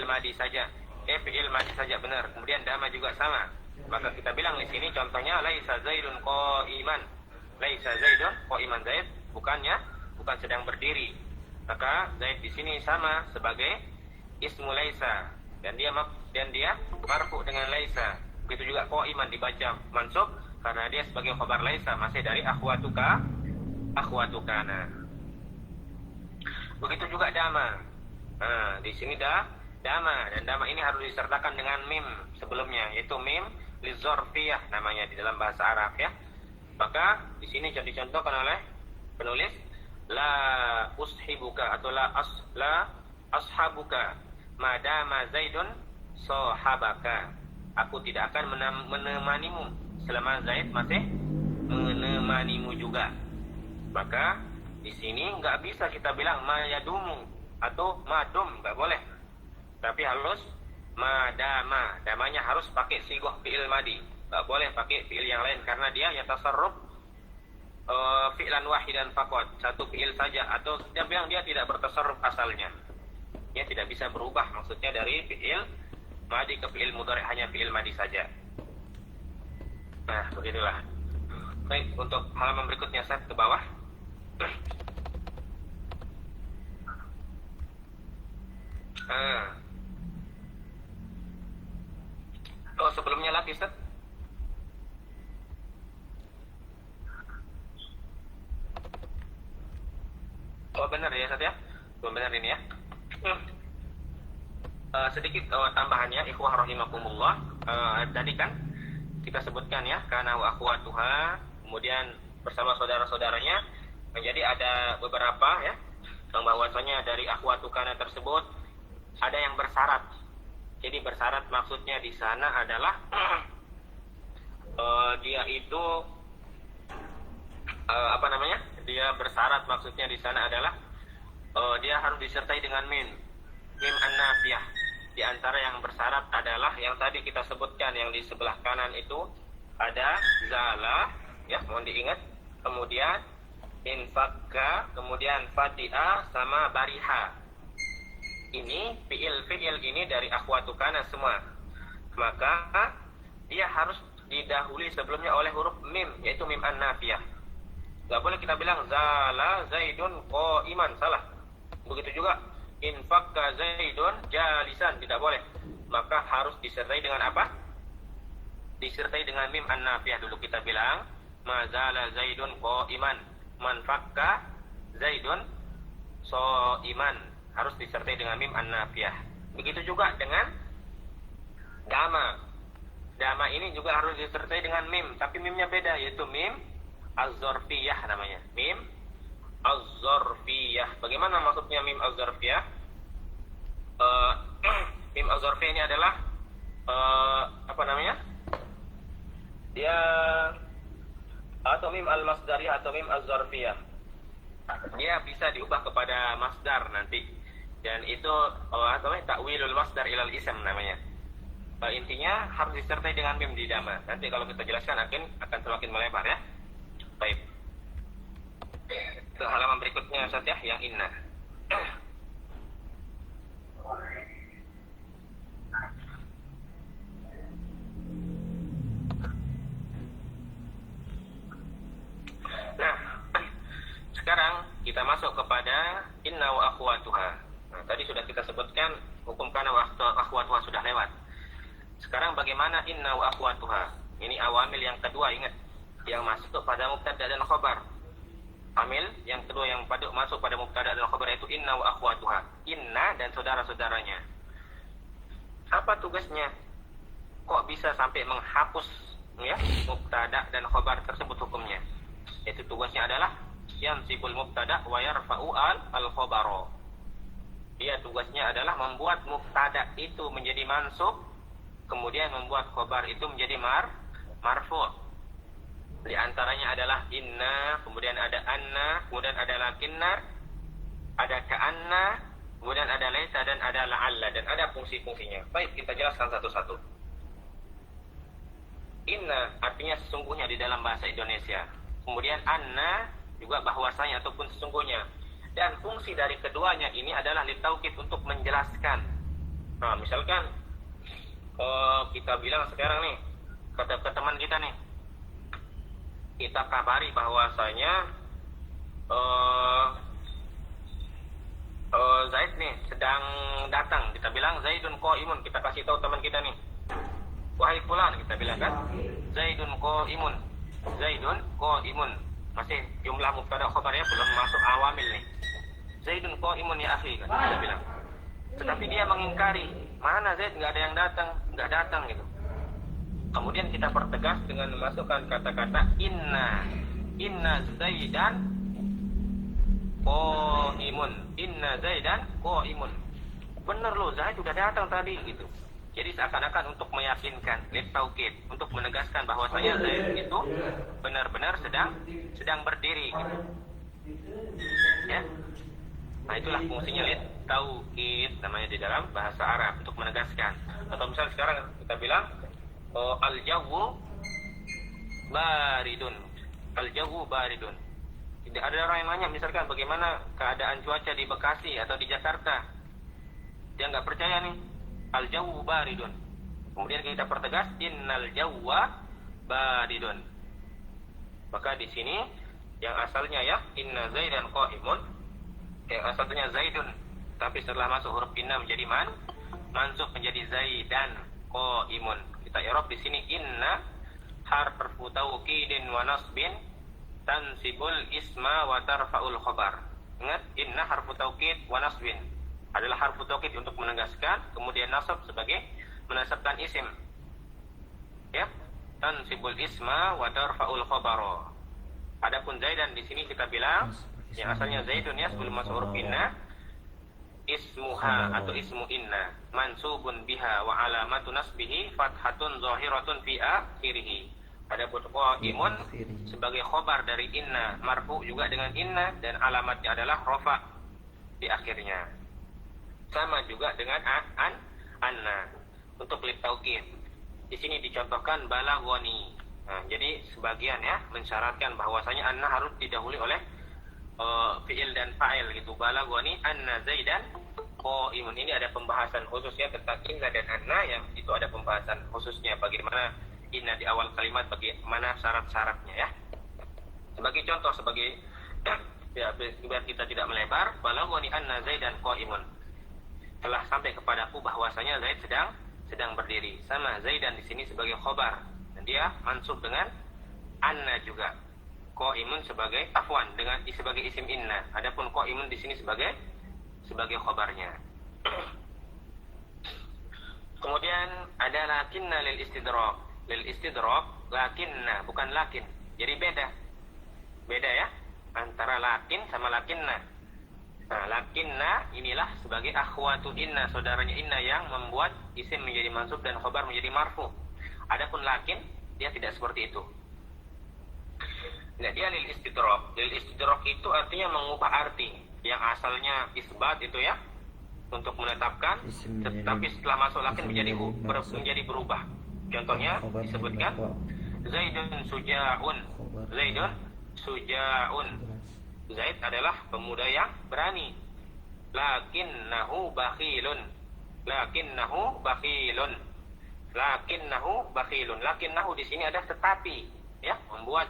madi saja. Fi'il madi saja benar. Kemudian dama juga sama. Maka kita bilang di sini contohnya laisa zaidun qa'iman. Laisa zaidun qa'iman, Zaid bukan sedang berdiri. Maka Zaid di sini sama sebagai ismu laisa, dan dia marfu dengan laisa. Begitu juga qa'iman dibaca mansub karena dia sebagai khabar laisa, masih dari akhwatukana. Begitu juga dama. Nah, di sini dama, dan dama ini harus disertakan dengan mim sebelumnya, yaitu mim lizorfiyah namanya di dalam bahasa Arab, ya. Maka di sini dicontohkan oleh penulis la ushibuka atau la ashabuka madama zaidun sahabaka. Aku tidak akan menemanimu selama Zaid masih menemanimu juga. Maka di sini nggak bisa kita bilang mayadumu atau madum, nggak boleh. Tapi harus madama, damanya harus pakai sigoh fi'il madi, nggak boleh pakai fi'il yang lain karena dia yatasarruf fi'lan wahidan faqat, satu fi'il saja, atau dia bilang dia tidak bertasarruf asalnya, dia tidak bisa berubah, maksudnya dari fi'il madi ke fi'il mudhari, hanya fi'il madi saja. Nah, begitulah. Baik, untuk halaman berikutnya Ustaz ke bawah. Oh, sebelumnya lagi Ustaz. Oh, benar ya Ustaz ya? Belum benar ini ya. Sedikit tambahannya, ikhwah rahimakumullah. Tadi kan kita sebutkan ya, kana wa akhwatuha, kemudian bersama saudara-saudaranya. Jadi ada beberapa ya, yang bahwasanya dari akhwatu kana tersebut ada yang bersyarat. Jadi bersyarat maksudnya di sana adalah dia itu dia bersyarat maksudnya di sana adalah dia harus disertai dengan mim an-nafiyah. Di antara yang bersyarat adalah yang tadi kita sebutkan, yang di sebelah kanan itu ada zala ya, mohon diingat, kemudian infakka, kemudian fatiha sama bariha. Ini fiil ini dari akhwatu kana semua, maka dia harus didahului sebelumnya oleh huruf mim, yaitu mim an-nafiyah. Gak boleh kita bilang zala zaidun qa'iman, salah. Begitu juga infakka zaidun jalisan, tidak boleh. Maka harus disertai dengan apa? Disertai dengan mim an-nafiyah dulu. Kita bilang mazala zaidun qa'iman, man fakka zaidun sha'iman, harus disertai dengan mim an-nafiyah. Begitu juga dengan dama. Dama ini juga harus disertai dengan mim, tapi mimnya beda, yaitu mim az-zarfiyah namanya. Mim az-zarfiyah. Bagaimana maksudnya mim az-zarfiyah? Mim az-zarfiyah ini adalah dia atau mim al-masdariyah atau mim az-zarfiyah. Dia bisa diubah kepada masdar nanti. Dan itu takwilul masdar ilal ism namanya. Intinya harus disertai dengan mim di dama. Nanti kalau kita jelaskan akan semakin melebar ya. Baik. Ke halaman berikutnya Ustaz ya, yang inna. Nah, sekarang kita masuk kepada inna wa akhwatuha. Nah, tadi sudah kita sebutkan hukum kana wa akhwatuha sudah lewat. Sekarang bagaimana inna wa akhwatuha? Ini awamil yang kedua, ingat, yang masuk pada mubtada dan khabar. Amil yang kedua yang masuk pada mubtada dan khabar itu inna wa akhwatuha. Inna dan saudara-saudaranya. Apa tugasnya? Kok bisa sampai menghapus ya mubtada dan khabar tersebut hukumnya? Itu tugasnya adalah yansibul mubtada wa yarfa'u al-khabara. Dia tugasnya adalah membuat mubtada itu menjadi mansub, kemudian membuat khabar itu menjadi marfu'. Di antaranya adalah inna, kemudian ada anna, kemudian ada lakinna, ada ka'anna, kemudian ada laisa dan ada la'alla, dan ada fungsi-fungsinya. Baik, kita jelaskan satu-satu. Inna artinya sesungguhnya di dalam bahasa Indonesia. Kemudian anna juga bahwasanya ataupun sesungguhnya. Dan fungsi dari keduanya ini adalah litaukid, untuk menjelaskan. Nah, misalkan kita bilang sekarang nih ke teman kita nih, kita kabari bahwasanya Zaid nih sedang datang. Kita bilang Zaidun qaimun, kita kasih tahu teman kita nih, wahai fulan, kita bilang kan Zaidun qaimun, Zaidun qaimun. Masih jumlah mubtada khabarnya belum masuk awamil nih. Zaidun qaimun ya akhi, kan kita bilang. Tetapi dia mengingkari, mana Zaid, nggak ada yang datang, nggak datang gitu. Kemudian kita pertegas dengan memasukkan kata-kata inna Zaidan qaimun, inna Zaidan qaimun. Bener loh, Zaid sudah datang tadi gitu. Jadi seakan-akan untuk meyakinkan, litaukid, untuk menegaskan bahwasanya Zaid itu benar-benar sedang berdiri gitu. Ya. Nah, itulah fungsinya litaukid namanya di dalam bahasa Arab, untuk menegaskan. Atau misalnya sekarang kita bilang al-jawu baridun. Al-jawu baridun. Tidak ada orang yang nanya misalkan bagaimana keadaan cuaca di Bekasi atau di Jakarta. Dia nggak percaya nih. Al-jawu baridun. Kemudian kita pertegas innal jawwa badidun. Maka di sini yang asalnya ya inna zaidan qa'imun, yang asalnya zaidun, tapi setelah masuk huruf inna menjadi mansub menjadi zaidan qa'imun. Kita i'rab di sini inna harfu taukidin wa nasbin tansibul isma wa tarfa'ul khabar. Ingat, inna harfu taukid wa nasbin adalah harfu taukid untuk menegaskan, kemudian nasab sebagai menasabkan isim. Ya, tansibul isma wa tarfa'ul khabara. Adapun zaidan di sini kita bilang yang asalnya zaidun ya sebelum masuk huruf inna, ismuha atau ismu inna mansubun biha wa alamatu nasbihi fathatun zahiratun fi akhirih. Adapun qa'imun sebagai khobar dari inna, marfu juga dengan inna dan alamatnya adalah rafa di akhirnya. Sama juga dengan anna untuk litaukid. Di sini dicontohkan balaghani. Nah, jadi sebagian ya mensyaratkan bahwasanya anna harus didahului oleh fi'il dan fa'il gitu. Balaghani anna zaidan qa'imun. Ini ada pembahasan khususnya tentang inna dan anna, yang itu ada pembahasan khususnya bagaimana inna di awal kalimat, bagaimana syarat-syaratnya ya. Sebagai contoh, sebagai ya, biar kita tidak melebar, balaghani anna zaidan qa'imun. Telah sampai kepadaku bahwasanya Zaid sedang berdiri. Sama zaidan di sini sebagai khobar dan dia mansub dengan anna juga. Qa'imun sebagai afwan dengan sebagai isim inna. Adapun qa'imun di sini sebagai khobarnya. Kemudian ada lakinna lil istidrak. Lil istidrak lakinna bukan lakin. Jadi beda ya antara lakin sama lakinna. Nah, lakinna inilah sebagai akhwatu inna, saudaranya inna yang membuat isim menjadi mansub dan khobar menjadi marfu. Adapun lakin dia tidak seperti itu. Nah, dia lil istidrak. Lil istidrak itu artinya mengubah arti yang asalnya isbat itu ya untuk menetapkan, tetapi setelah masuk lakin menjadi berubah. Contohnya disebutkan Zaidun suja'un. Zaidun suja'un. Zaid adalah pemuda yang berani. Lakinnahu bakhilun. Lakinnahu bakhilun. Lakinnahu bakhilun. Lakinnahu di sini ada tetapi ya, membuat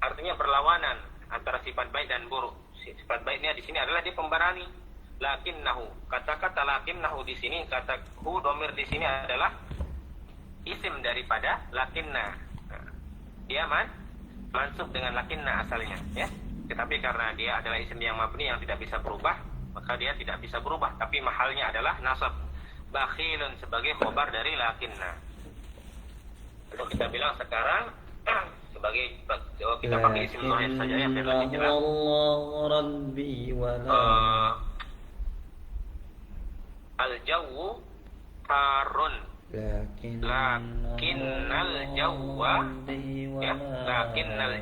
artinya berlawanan antara sifat baik dan buruk. Sifat baiknya di sini adalah dia pemberani. Lakinnahu, kata-kata lakinnahu di sini, kata hu domir di sini adalah isim daripada lakinna. Nah, dia mansub dengan lakinna asalnya ya. Tetapi karena dia adalah isim yang mabni yang tidak bisa berubah, maka dia tidak bisa berubah, tapi mahalnya adalah nasab. Bakhilun sebagai khobar dari lakinna. Kalau kita bilang sekarang sebagai kita pakai isim zahir saja ya biar lebih jelas. Al-jawu harun. Lakinnal jawwa ya, lakinnal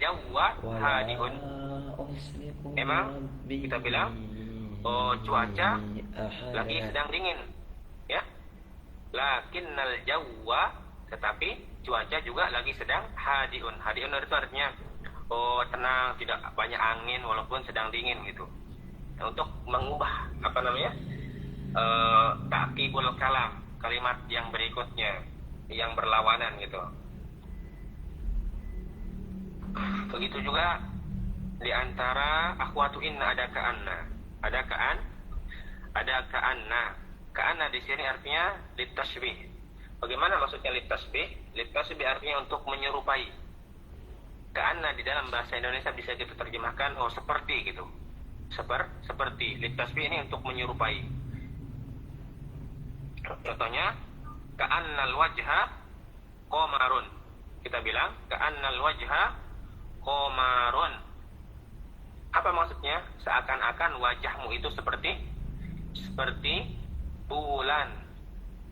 jawwa hadihun. Memang kita bilang cuaca lagi sedang dingin ya. Lakinnal jawwa, tetapi cuaca juga lagi sedang hadihun. Hadihun itu artinya tenang, tidak banyak angin walaupun sedang dingin gitu. Nah, untuk mengubah ta'qibul kalam, kalimat yang berikutnya yang berlawanan gitu. Begitu juga di antara akhwatu inna ada ka'anna. Ada ka'anna. Ka'anna di sini artinya litasbih. Bagaimana maksudnya litasbih? Litasbih artinya untuk menyerupai. Ka'anna di dalam bahasa Indonesia bisa kita terjemahkan seperti gitu. Seperti. Litasbih ini untuk menyerupai. Contohnya ka'annal wajha qamarun. Kita bilang ka'annal wajha qamarun. Apa maksudnya? Seakan-akan wajahmu itu seperti bulan.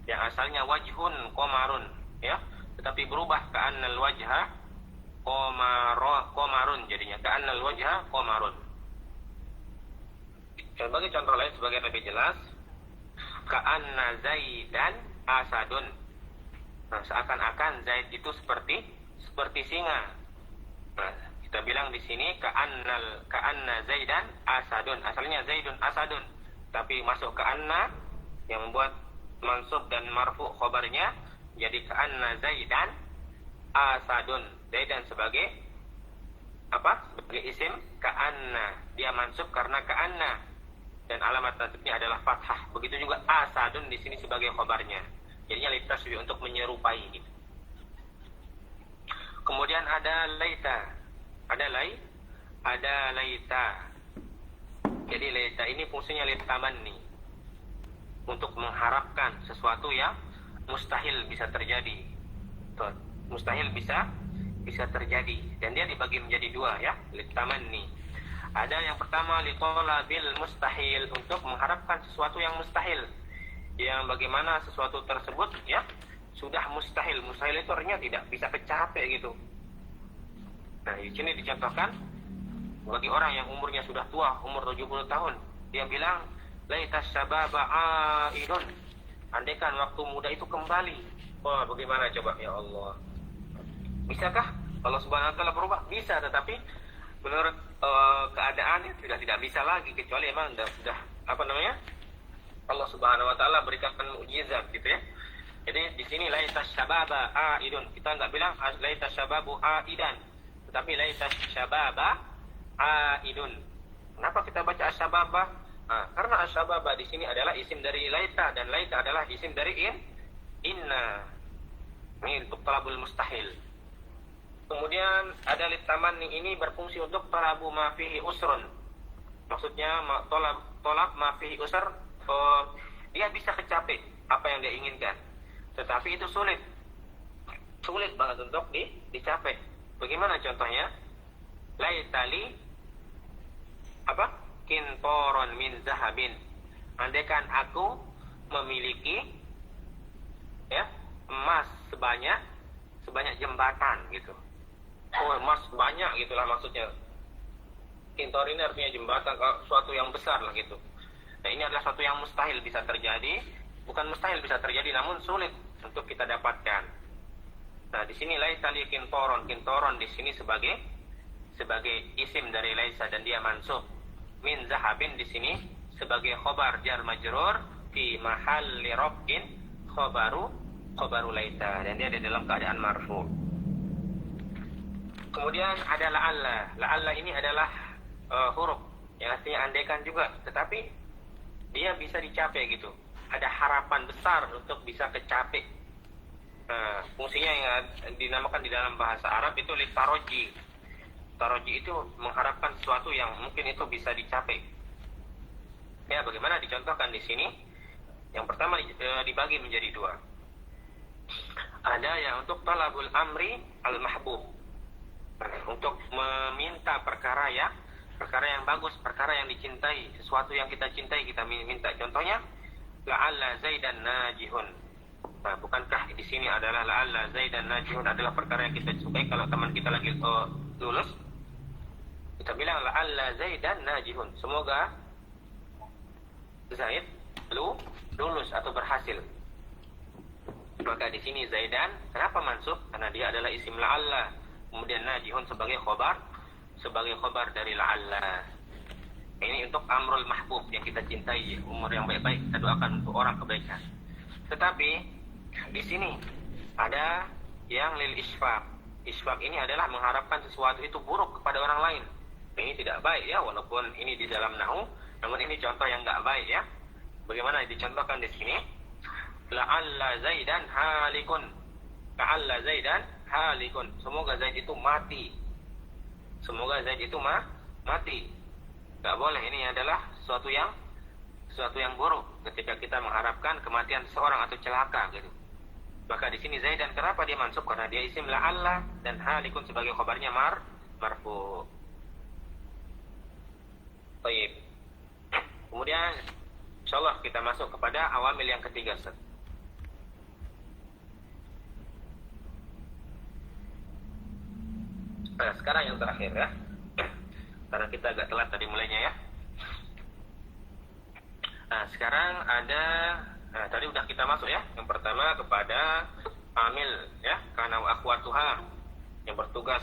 Yang asalnya wajhun qamarun ya, tetapi berubah ka'annal wajha qamarun jadinya ka'annal wajha qamarun. Sebagai contoh lain sebagai lebih jelas, ka'anna zaidan asadun. Nah, seakan-akan Zaid itu seperti singa. Nah, kita bilang di sini ka'anna zaidan asadun. Asalnya zaidun asadun, tapi masuk ka'anna yang membuat mansub dan marfu khobarnya jadi ka'anna Zaidan asadun. Zaidan sebagai apa? Sebagai isim ka'anna. Dia mansub karena ka'anna dan alamat nasibnya adalah fathah. Begitu juga asadun di sini sebagai khabarnya. Jadinya litasbih untuk menyerupai gitu. Kemudian ada laita. Ada laita. Jadi laita ini fungsinya litamanni, untuk mengharapkan sesuatu yang mustahil bisa terjadi. Tuh, mustahil bisa terjadi, dan dia dibagi menjadi dua ya, litamanni. Ada yang pertama litolabil mustahil, untuk mengharapkan sesuatu yang mustahil, yang bagaimana sesuatu tersebut ya sudah mustahil. Mustahil itu artinya tidak bisa kecapai gitu. Nah, di sini dicontohkan bagi orang yang umurnya sudah tua, umur 70 tahun, dia bilang laitas syababa aidun, andaikan waktu muda itu kembali. Wah, bagaimana coba ya Allah? Bisakah Allah Subhanahu wa taala berubah? Bisa, tetapi menurut keadaannya tidak bisa lagi, kecuali emang sudah apa namanya? Allah Subhanahu wa taala berikan mukjizat gitu ya. Jadi di sini laitas syababa aidun. Kita enggak bilang laitas syababu aidan, tetapi laitas syababa aidun. Kenapa kita baca asyababa? Karena asyababa di sini adalah isim dari laita, dan laita adalah isim dari inna. Ini untuk talabul mustahil. Kemudian ada litamanni, ini berfungsi untuk talabu ma fihi usrun. Maksudnya tolab ma fihi usr, dia bisa kecapai apa yang dia inginkan, tetapi itu sulit banget untuk dicapai. Bagaimana contohnya? Laitali apa? Kintoron min zahabin. Andaikan aku memiliki ya emas sebanyak jembatan gitu. Oh, emas banyak gitulah maksudnya. Kintor ini artinya jembatan, suatu yang besar lah gitu. Nah, ini adalah suatu yang mustahil bisa terjadi. Bukan mustahil bisa terjadi, namun sulit untuk kita dapatkan. Nah, di sini laitali kintoron. Kintoron di sini sebagai isim dari laisa, dan dia mansub. Min zahabin di sini sebagai khobar jar majrur fi mahalli raf'in khobaru laita, dan dia ada dalam keadaan marfu. Kemudian ada la'alla. La'alla ini adalah huruf yang artinya andaikan juga, tetapi dia bisa dicapai gitu. Ada harapan besar untuk bisa kecapai. Fungsinya yang dinamakan di dalam bahasa Arab itu litaroji. Taroji itu mengharapkan sesuatu yang mungkin itu bisa dicapai. Ya, bagaimana dicontohkan di sini? Yang pertama dibagi menjadi dua. Ada yang untuk talabul amri al-mahbub, untuk meminta perkara yang bagus, perkara yang dicintai, sesuatu yang kita cintai kita minta. Contohnya la'alla zaidan najihun. Nah, bukankah di sini adalah la'alla zaidan najihun adalah perkara yang kita sukai? Kalau teman kita lagi lulus, kita bilang la'alla zaidan najihun, semoga Zaid lulus atau berhasil. Maka di sini zaidan kenapa mansub? Karena dia adalah isim la'alla. Kemudian najihun sebagai khobar dari la'alla. Ini untuk amrul mahbub yang kita cintai, umur yang baik-baik, kita doakan untuk orang kebaikan. Tetapi di sini ada yang lil isfaq. Isfaq ini adalah mengharapkan sesuatu itu buruk kepada orang lain. Ini tidak baik ya, walaupun ini di dalam nahwu, namun ini contoh yang enggak baik ya. Bagaimana dicontohkan di sini? La'alla zaidan halikun. La'alla zaidan halikun. Semoga Zaid itu mati. Semoga Zaid itu mati. Enggak boleh, ini adalah sesuatu yang buruk ketika kita mengharapkan kematian seseorang atau celaka gitu. Maka di sini Zaidan kenapa dia mansub? Karena dia isim la'alla, dan halikun sebagai khabarnya marfu. Baik. Kemudian insyaallah kita masuk kepada awamil yang ketiga, Ustaz. Nah, sekarang yang terakhir ya. Karena kita agak telat tadi mulainya ya. Nah, sekarang ada tadi udah kita masuk ya. Yang pertama kepada amil ya, kana wa akhwatuha, yang bertugas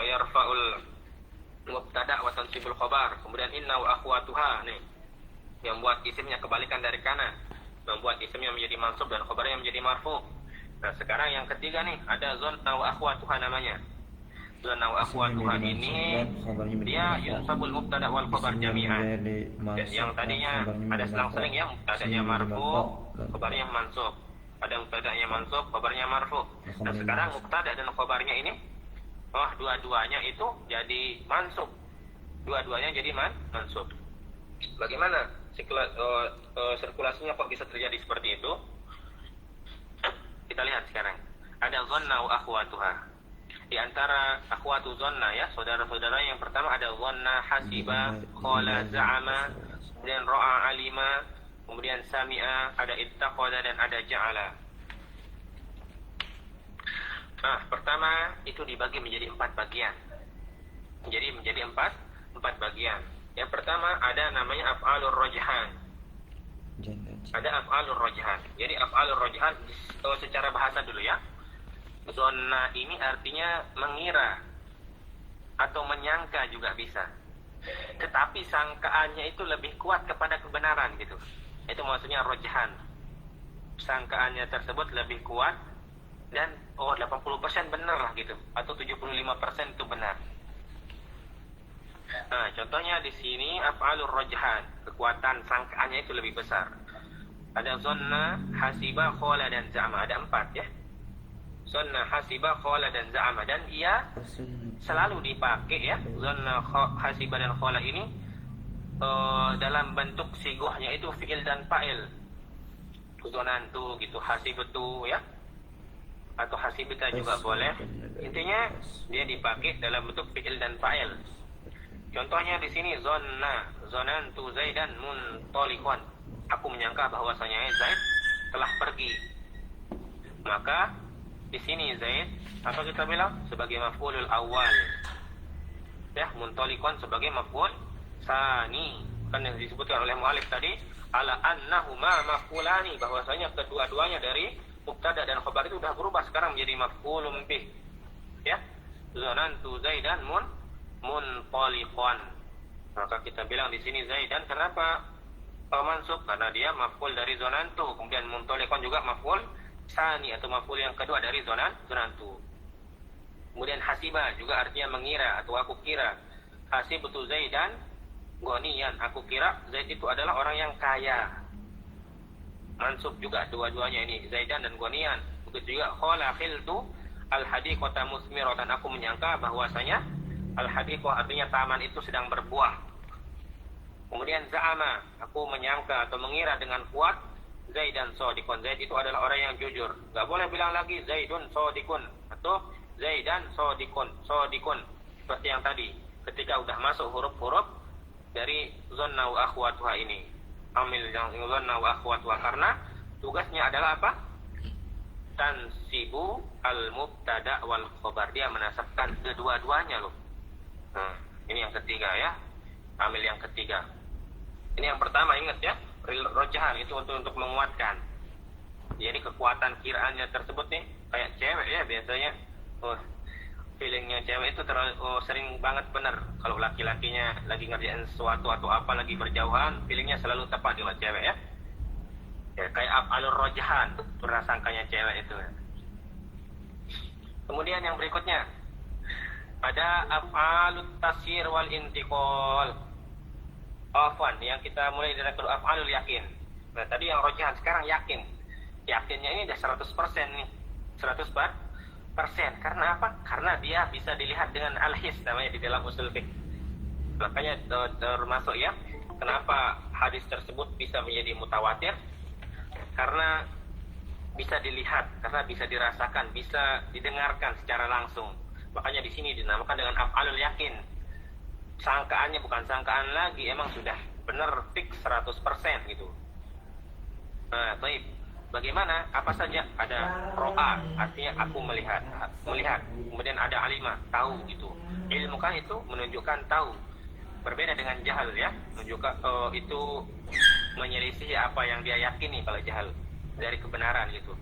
yarfa'ul mubtada wa tansibul khabar. Kemudian inna wa akhwatuha nih, yang buat isimnya kebalikan dari kana. membuat isimnya menjadi mansub dan khabarnya menjadi marfu. Nah, sekarang yang ketiga nih, ada dhanna wa akhwatuha namanya. Dhanna wa akhwatuha ini dia yunsabul mubtada wal khabar jami'an. Dan yang tadinya ada selang-seling ya, mubtadanya marfu, khabarnya mansub. Ada mubtadanya mansub, khabarnya marfu. Nah, sekarang mubtada dan khabarnya ini dua-duanya itu jadi mansub. Dua-duanya jadi mansub. Bagaimana sirkulasinya kok bisa terjadi seperti itu? Kita lihat sekarang. Ada dhanna wa akhwatuha. Di antara akhwatu dhanna ya, saudara-saudara yang pertama ada dhanna, hasiba, qala, za'ama, kemudian ra'a, alima, kemudian sami'a, ada ittaqada dan ada ja'ala. Nah, pertama itu dibagi menjadi 4 bagian. Jadi menjadi 4 bagian. Yang pertama ada namanya af'alur rajhan. Ada af'alur rajhan. Jadi af'alur rajhan secara bahasa dulu ya. Dhanna ini artinya mengira atau menyangka juga bisa. Tetapi sangkaannya itu lebih kuat kepada kebenaran gitu. Itu maksudnya rajhan. Sangkaannya tersebut lebih kuat dan 80% benar lah gitu, atau 75% itu benar. Nah, contohnya di sini af'alur rajhan, kekuatan sangkaannya itu lebih besar. Ada dhanna, hasiba, qala dan za'ama, ada 4 ya. Dhanna, hasiba, qala dan za'ama, dan ia selalu dipakai ya. Dhanna, hasiba dan qala ini dalam bentuk sigohnya itu fi'il dan fa'il. Dhanantu gitu, hasibtu ya, atau hasibta juga boleh. Intinya dia dipakai dalam bentuk fi'il dan fa'il. Contohnya di sini dhanantu Zaidan muntaliqan. Aku menyangka bahwasanya Zaid telah pergi. Maka di sini Zaid apa kita bilang sebagai maf'ulul awal. Ya, muntaliqan sebagai maf'ul tsani. Kan yang disebutkan oleh mu'allif tadi ala annahuma maf'ulani, bahwasanya kedua-duanya dari mubtada dan khabar itu sudah berubah sekarang menjadi maf'ulun bih. Ya. Dhanantu Zaidan muntaliqan. Maka kita bilang di sini Zaidan kenapa mansub? Karena dia maf'ul dari dhanantu, kemudian muntaliqan juga maf'ul tsani atau maf'ul yang kedua dari dhanantu. Kemudian hasiba juga artinya mengira atau aku kira. Hasibtu Zaidan ghaniyan, aku kira Zaid itu adalah orang yang kaya. Mansub juga dua-duanya ini, Zaidan dan ghaniyan. Begitu juga qala khiltu al-hadiqata musmiratan, aku menyangka bahwasanya al-hadiqah artinya taman itu sedang berbuah. Kemudian za'ama, aku menyangka atau mengira dengan kuat Zaidan shadiqun, Zaid itu adalah orang yang jujur. Gak boleh bilang lagi Zaidun shadiqun atau Zaidan shadiqun seperti yang tadi. Ketika udah masuk huruf-huruf dari dhanna wa akhwatuha ini, amil yang dhanna wa akhwatuha, karena tugasnya adalah apa? Tansibu al-mubtada wal khabar, dia menasabkan kedua-duanya loh. Nah, ini yang ketiga ya, amil yang ketiga. Ini yang pertama, ingat ya, rajhan itu untuk menguatkan. Jadi kekuatan kiraannya tersebut nih kayak cewek ya biasanya. Feelingnya cewek itu terlalu sering banget benar. Kalau laki-lakinya lagi ngerjain sesuatu atau apa lagi berjauhan, feelingnya selalu tepat dengan cewek ya. Ya kayak af'alur rajhan, prasangkanya cewek itu. Kemudian yang berikutnya ada af'alut tasyir wal intiqal. Afwan, yang kita mulai dari af'alul yakin. Nah, tadi yang rajhan, sekarang yakin. Yakinnya ini udah 100% nih. 100%. Karena apa? Karena dia bisa dilihat dengan al-his namanya di dalam usul fiqh. Makanya termasuk ya, kenapa hadis tersebut bisa menjadi mutawatir? Karena bisa dilihat, karena bisa dirasakan, bisa didengarkan secara langsung. Makanya di sini dinamakan dengan af'alul yakin. Sangkaannya bukan sangkaan lagi, emang sudah benar fix 100% gitu. Nah, baik. Bagaimana? Apa saja? Ada ro'a, artinya aku melihat. Kemudian ada alima, tahu gitu. Ilmu kan itu menunjukkan tahu. Berbeda dengan jahal ya, menunjukkan itu menyelisih apa yang dia yakini kalau jahal dari kebenaran gitu.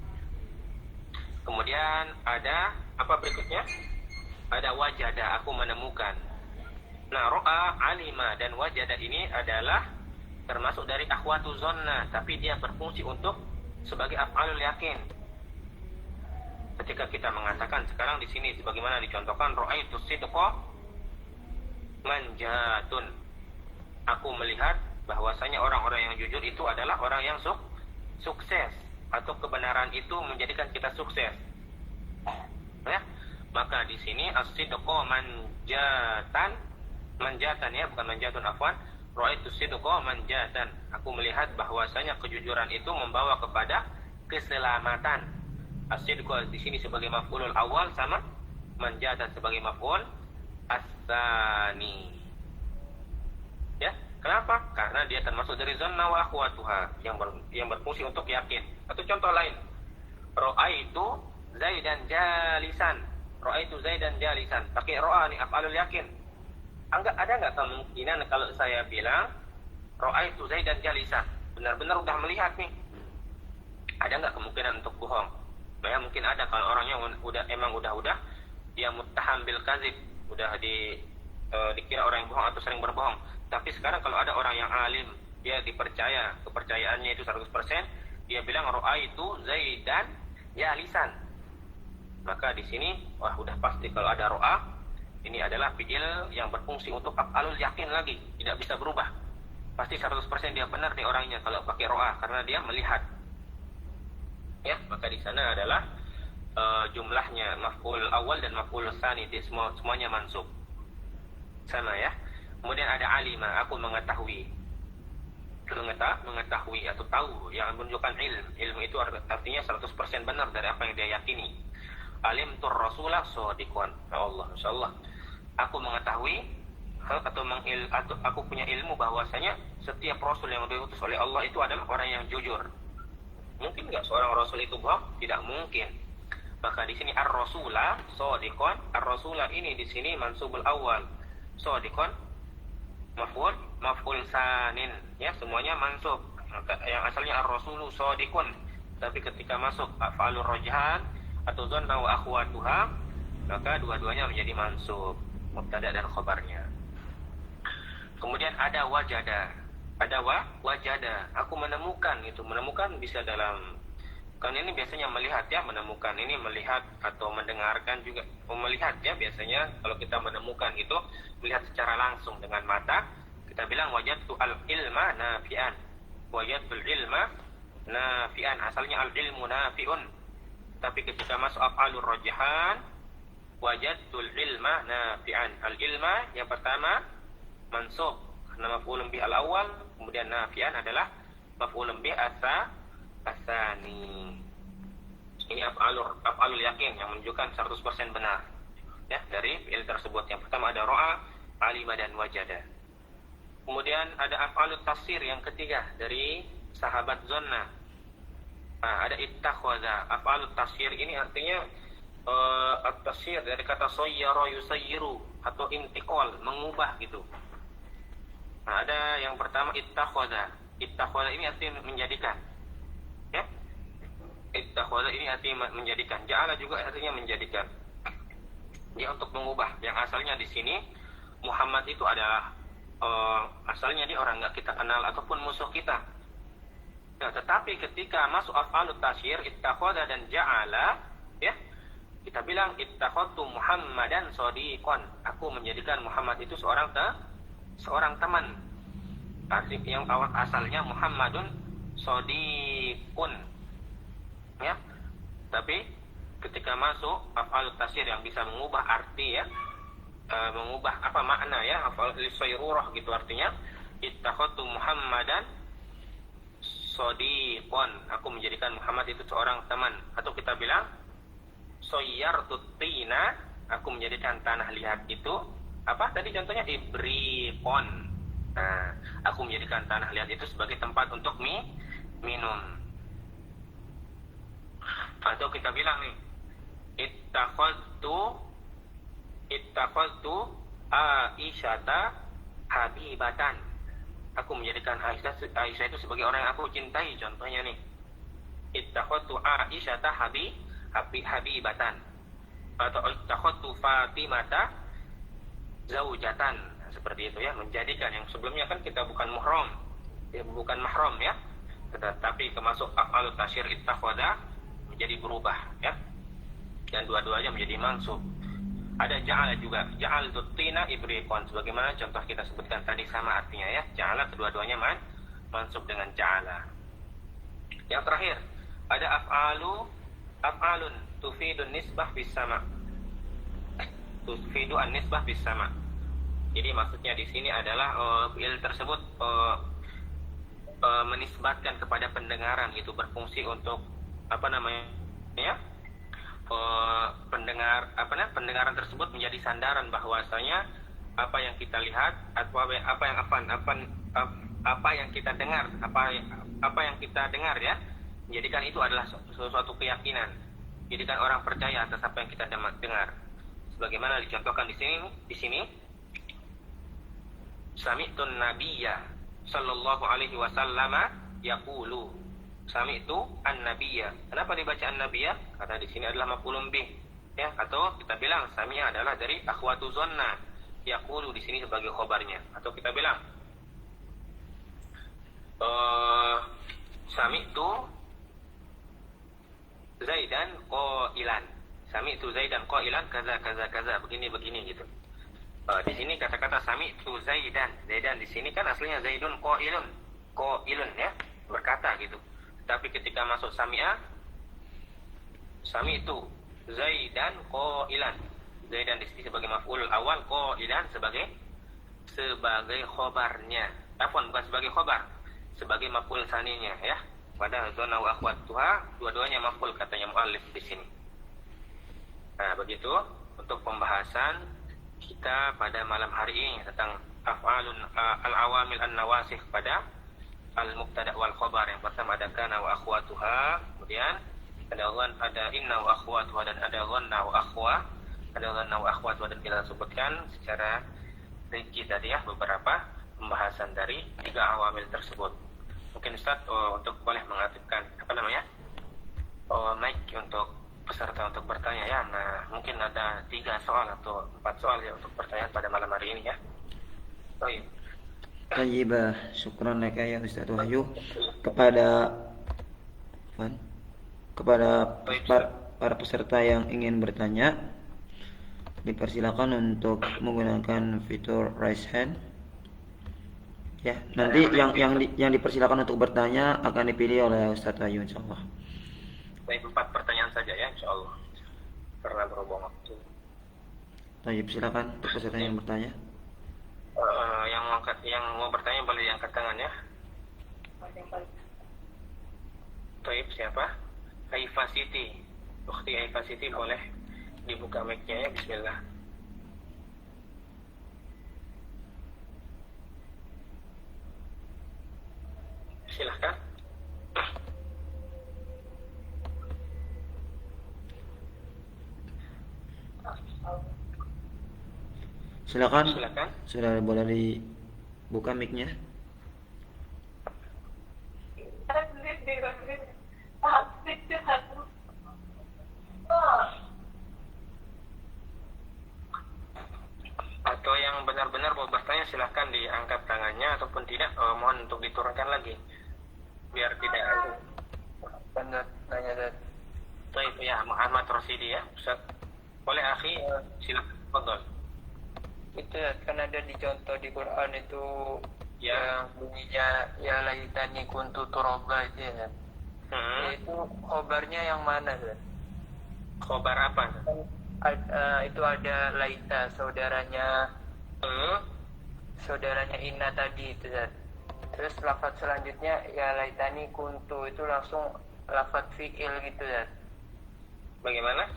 Kemudian ada apa berikutnya? Ada wajada, aku menemukan. Nah, ro'a, alima dan wajada ini adalah termasuk dari akhwatu zonna, tapi dia berfungsi untuk sebagai af'alul yakin. Ketika kita mengatakan sekarang di sini sebagaimana dicontohkan, ra'aitu sidqa manjatun. Aku melihat bahwasanya orang-orang yang jujur itu adalah orang yang sukses, atau kebenaran itu menjadikan kita sukses. Ya, maka di sini as-sidqa manjatan ya, bukan manjatun, afwan. Ra'aitu sidqa manjatan. Aku melihat bahwasanya kejujuran itu membawa kepada keselamatan. As-sidqa di sini sebagai maf'ulul awal sama manjatan sebagai maf'ul as-tsani. Ya, kenapa? Karena dia termasuk dari zanna wa akhwatuha yang berfungsi untuk yakin. Atau contoh lain, ra'aitu Zaidan jalisan. Ra'aitu Zaidan jalisan. Pakai ra'a nih, af'alul yakin. Ada nggak kemungkinan kalau saya bilang ra'aitu Zaidan jalisan, benar-benar udah melihat nih? Ada nggak kemungkinan untuk bohong? Ya mungkin ada kalau orangnya emang udah dia muttaham bil kadzib, udah dikira orang yang bohong atau sering berbohong. Tapi sekarang kalau ada orang yang alim, dia dipercaya, kepercayaannya itu 100%, dia bilang ra'aitu Zaidan jalisan. Maka di sini udah pasti kalau ada ro'a, ini adalah fi'il yang berfungsi untuk af'alul yakin lagi, tidak bisa berubah. Pasti 100% dia benar nih orangnya kalau pakai ro'a, karena dia melihat. Ya, maka di sana adalah jumlahnya maf'ul awal dan maf'ul tsani, semuanya mansub. Sama ya. Kemudian ada alima, aku mengetahui. Mengetahui atau tahu, yang menunjukkan ilmu itu artinya 100% benar dari apa yang dia yakini. Alimtur rasulah shadiqan. Ya Allah, masyaallah. Aku mengetahui atau aku punya ilmu bahwasanya setiap rasul yang diutus oleh Allah itu adalah orang yang jujur. Mungkin nggak seorang rasul itu bohong? Tidak mungkin. Maka di sini ar-rasulah shadiqan. Ar-rasulah ini di sini mansubul awal. Shadiqan maf'ul sanin, ya, semuanya mansub. Yang asalnya ar-rasulu shadiqun, tapi ketika masuk af'alur rajhan atau zanna wa akhwatuha, maka dua-duanya menjadi mansub, mubtada dan khabarnya. Kemudian ada wajada. Ada wajada. Aku menemukan itu. Menemukan bisa dalam, kan ini biasanya melihat ya, menemukan ini melihat atau mendengarkan juga. Melihat ya, biasanya kalau kita menemukan itu melihat secara langsung dengan mata. Kita bilang wajadtu al-ilma nafi'an. Wajadtul ilma nafi'an. Asalnya al-ilmu nafi'un. Tapi ketika masuk af'alur rajhan, wajadtul ilma nafi'an. Al-ilma yang pertama mansub karena maf'ulun bih al-awwal, kemudian nafi'an adalah maf'ulun bih as-tsani. Ini af'alul yakin yang menunjukkan 100% benar. Ya, dari fi'il tersebut. Yang pertama ada ra'a, alima dan wajada. Kemudian ada af'alut tafsir yang ketiga dari sahabat zonna. Ada ittakhadha. Af'alut tafsir ini artinya at-tafsir dari kata sayyara yusayyiru atau intiqal, mengubah gitu. Ada yang pertama ittakhadha. Ittakhadha ini artinya menjadikan. Ya. Ittakhadha ini artinya menjadikan. Ja'ala juga artinya menjadikan. Dia untuk mengubah. Yang asalnya di sini Muhammad itu adalah asalnya dia orang nggak kita kenal ataupun musuh kita. Nah, tetapi ketika masuk af'alut tafsir ittakhadha dan ja'ala, ya, kita bilang ittakhadtu Muhammadan shadiqan. Aku menjadikan Muhammad itu seorang teman. Arti yang awal asalnya Muhammadun shadiqun. Ya. Tapi ketika masuk af'alut tafsir yang bisa mengubah arti ya, mengubah apa makna ya, af'al lisayrurah gitu, artinya ittakhadtu Muhammadan shadiqan. Aku menjadikan Muhammad itu seorang teman. Atau kita bilang sayyartu tina, aku menjadikan tanah liat itu apa tadi contohnya, ibriqon. Nah, aku menjadikan tanah liat itu sebagai tempat untuk minum. Atau kita bilang nih, ittakhadtu Aisyata habibatan. Aku menjadikan Aisyah itu sebagai orang yang aku cintai. Contohnya nih, ittakhadtu Aisyata habibatan. Atau ittakhadtu Fatimata zaujatan. Seperti itu ya, menjadikan. Yang sebelumnya kan kita bukan muhram, bukan mahram ya. Tetapi termasuk af'alut tasyir ittakhadha menjadi berubah ya. Dan dua-duanya menjadi mansub. Ada ja'ala juga, ja'al tina ibriqan, sebagaimana contoh kita sebutkan tadi sama artinya ya. Ja'ala kedua-duanya mansub dengan ja'ala. Yang terakhir, ada af'alun tufidun nisbah bis sama. Tufidu an nisbah bis sama. Jadi maksudnya di sini adalah fi'il tersebut menisbatkan kepada pendengaran, itu berfungsi untuk apa namanya? Ya? Pendengaran tersebut menjadi sandaran bahwasanya apa yang kita lihat apa yang kita dengar ya, menjadikan itu adalah suatu keyakinan, jadikan orang percaya atas apa yang kita dengar, sebagaimana dicontohkan di sini sami'tun nabiyya sallallahu alaihi wasallam yaqulu. Sami'tu an-nabiyya. Kenapa dibaca an-nabiyya? Karena di sini adalah maf'ulun bih. Ya, atau kita bilang sami'a adalah dari akhwatu zonna. Yaqulu di sini sebagai khobarnya. Atau kita bilang sami'tu Zaidan qailan. Sami'tu Zaidan qailan kaza begini gitu. Di sini kata-kata sami'tu Zaidan di sini kan aslinya Zaidun qailun ya, berkata gitu. Tapi ketika masuk sami'tu Zaidan qailan. Zaidan di sini sebagai maf'ul awal, qailan sebagai khobarnya. Bukan sebagai khobar, sebagai maf'ul saninya ya. Pada zona wa akhwatuha, dua-duanya maf'ul katanya muallif di sini. Nah, begitu untuk pembahasan kita pada malam hari ini tentang af'alun al-awamil an-nawasikh pada al-mubtada wal khabar. Yang pertama ada kana wa akhwatuha, kemudian ada inna wa akhwatuha, dan ada ghanna wa akhwatuha, dan kita sebutkan secara rinci tadi ya beberapa pembahasan dari tiga awamil tersebut. Mungkin Ustaz untuk boleh mengaktifkan mic untuk peserta untuk bertanya ya. Nah, mungkin ada 3 soal atau 4 soal ya untuk pertanyaan pada malam hari ini ya. Baik. Tayyibah, syukran laka ya Ustaz Wahyu. Kepada para peserta yang ingin bertanya, dipersilakan untuk menggunakan fitur raise hand. Ya, nanti yang dipersilakan untuk bertanya akan dipilih oleh Ustaz Wahyu insyaallah. Baik, 4 pertanyaan saja ya insyaallah. Karena berhubung waktu. Tayyib, silakan untuk peserta yang bertanya. Yang mau bertanya boleh angkat tangan ya. Taib siapa? Haifa Siti. Ukhti Haifa Siti, boleh dibuka mic-nya ya. Bismillah. Silahkan. Silakan. Silakan. Sudah boleh dibuka mic-nya. Atau yang benar-benar mau bertanya silahkan diangkat tangannya, ataupun tidak mohon untuk diturunkan lagi biar tidak benar tanya dan. Baik ya, Muhammad Rosidi ya Ustaz. Boleh akhi, silakan. Fadhol. Itu kan ada di contoh di Quran itu Ya. yang bunyinya ya laitani kuntu turaba itu ya. Itu khobarnya yang mana kan? Khobar apa? Itu ada laita saudaranya Inna tadi itu kan. Terus lafaz selanjutnya ya laitani kuntu, itu langsung lafaz fi'il gitu kan. Bagaimana?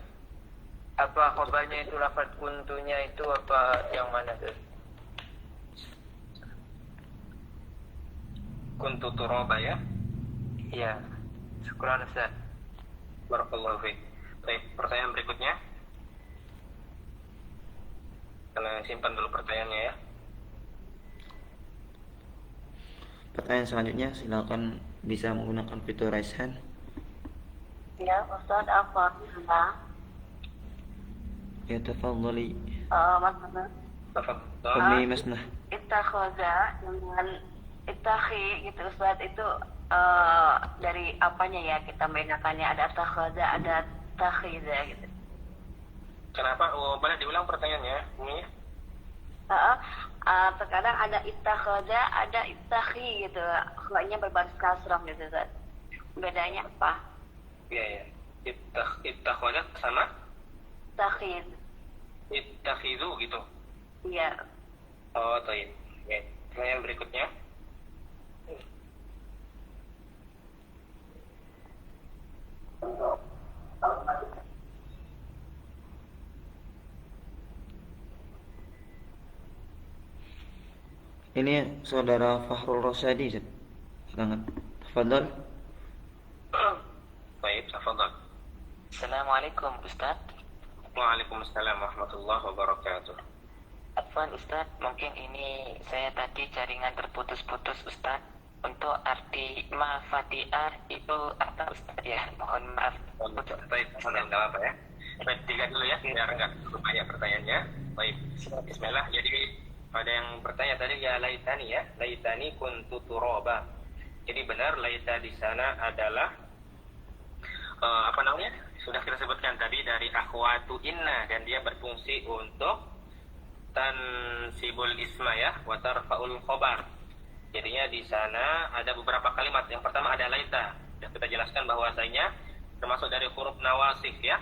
Apa khobarnya itu lafaz kuntunya itu apa yang mana tuh? Kuntu turaba ya. Iya. Syukran Ustaz. Barakallahu fiik. Baik, pertanyaan berikutnya. Kalian simpan dulu pertanyaannya ya. Pertanyaan selanjutnya silakan bisa menggunakan fitur raise hand. Ya, Ustaz, apa? Ya, tafadhali. Maksudnya Tafadhal. Ummi Masnah. ittakhadha dengan Itakhi gitu Ustaz, itu dari apanya ya kita membedakannya? Ada takhaza, ada takhiza gitu. Kenapa? Oh, boleh diulang pertanyaannya, Umi? Terkadang ada itakhaza, ada itakhi gitu. Khuanya berbaris kasrah gitu Ustaz. Bedanya apa? Iya, ya. Ittakhadha sama Takhid. ittakhidhu gitu. Iya. Oh, baik. Oke. Pertanyaan berikutnya. Ini saudara Fahrul Rosadi, Ustaz. Silakan. Tafadhol. Baik, tafadhal. Assalamualaikum Ustaz. Waalaikumsalam warahmatullahi wabarakatuh. Afwan Ustaz, mungkin ini saya tadi jaringan terputus-putus Ustaz. Untuk arti mafatiah itu apa Ustaz ya? Mohon maaf. Baik, nggak apa ya. Baik, tiga dulu ya, biar nggak terlalu banyak pertanyaannya. Baik, bismillah. Jadi ada yang bertanya tadi ya laitani kuntu turaba. Jadi benar laita di sana adalah apa namanya? Sudah kita sebutkan tadi dari akhwatu inna, dan dia berfungsi untuk tansibul isma ya, wa tarfa'ul khobar. Jadinya di sana ada beberapa kalimat. Yang pertama ada laita. Sudah kita jelaskan bahwasanya termasuk dari huruf nawasif ya,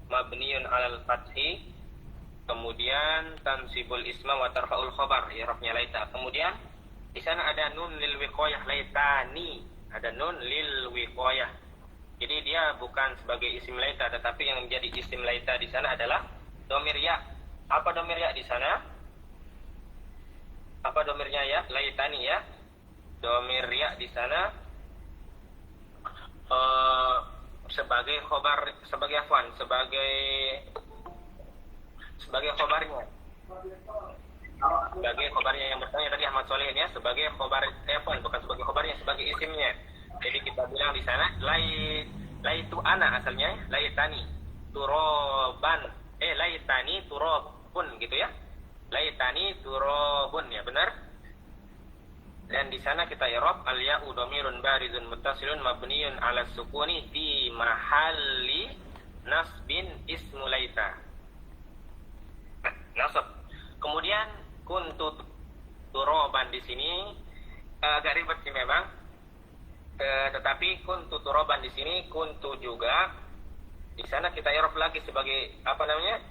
mabniun alal fathi. Kemudian tansibul isma wa tarfa'ul khobar, i'rabnya laita. Kemudian di sana ada nun lil wiqayah, laitani. Ada nun lil wiqayah. Jadi dia bukan sebagai isim laita, tetapi yang menjadi isim laita di sana adalah domir ya. Apa domir ya di sana? Apa domirnya ya? Laitani ya. Domir ya di sana sebagai khobar, sebagai afwan, sebagai khobarnya. Sebagai khobarnya yang bertanya tadi Ahmad Soleh ya, sebagai khobar afwan, bukan sebagai khobarnya, sebagai isimnya. Jadi kita bilang di sana laitu ana asalnya, laitani turoban, laitani turobun gitu ya, laitani turobun ya, benar. Dan di sana kita i'rab al ya'u dhamirun barizun muttasilun mabniun ala sukuni fi mahalli nasbin ismu laita. Nasab. Kemudian kuntu turoban di sini agak ribet sih memang. Tetapi kuntu turoban di sini kuntu juga di sana kita i'rab lagi sebagai apa namanya,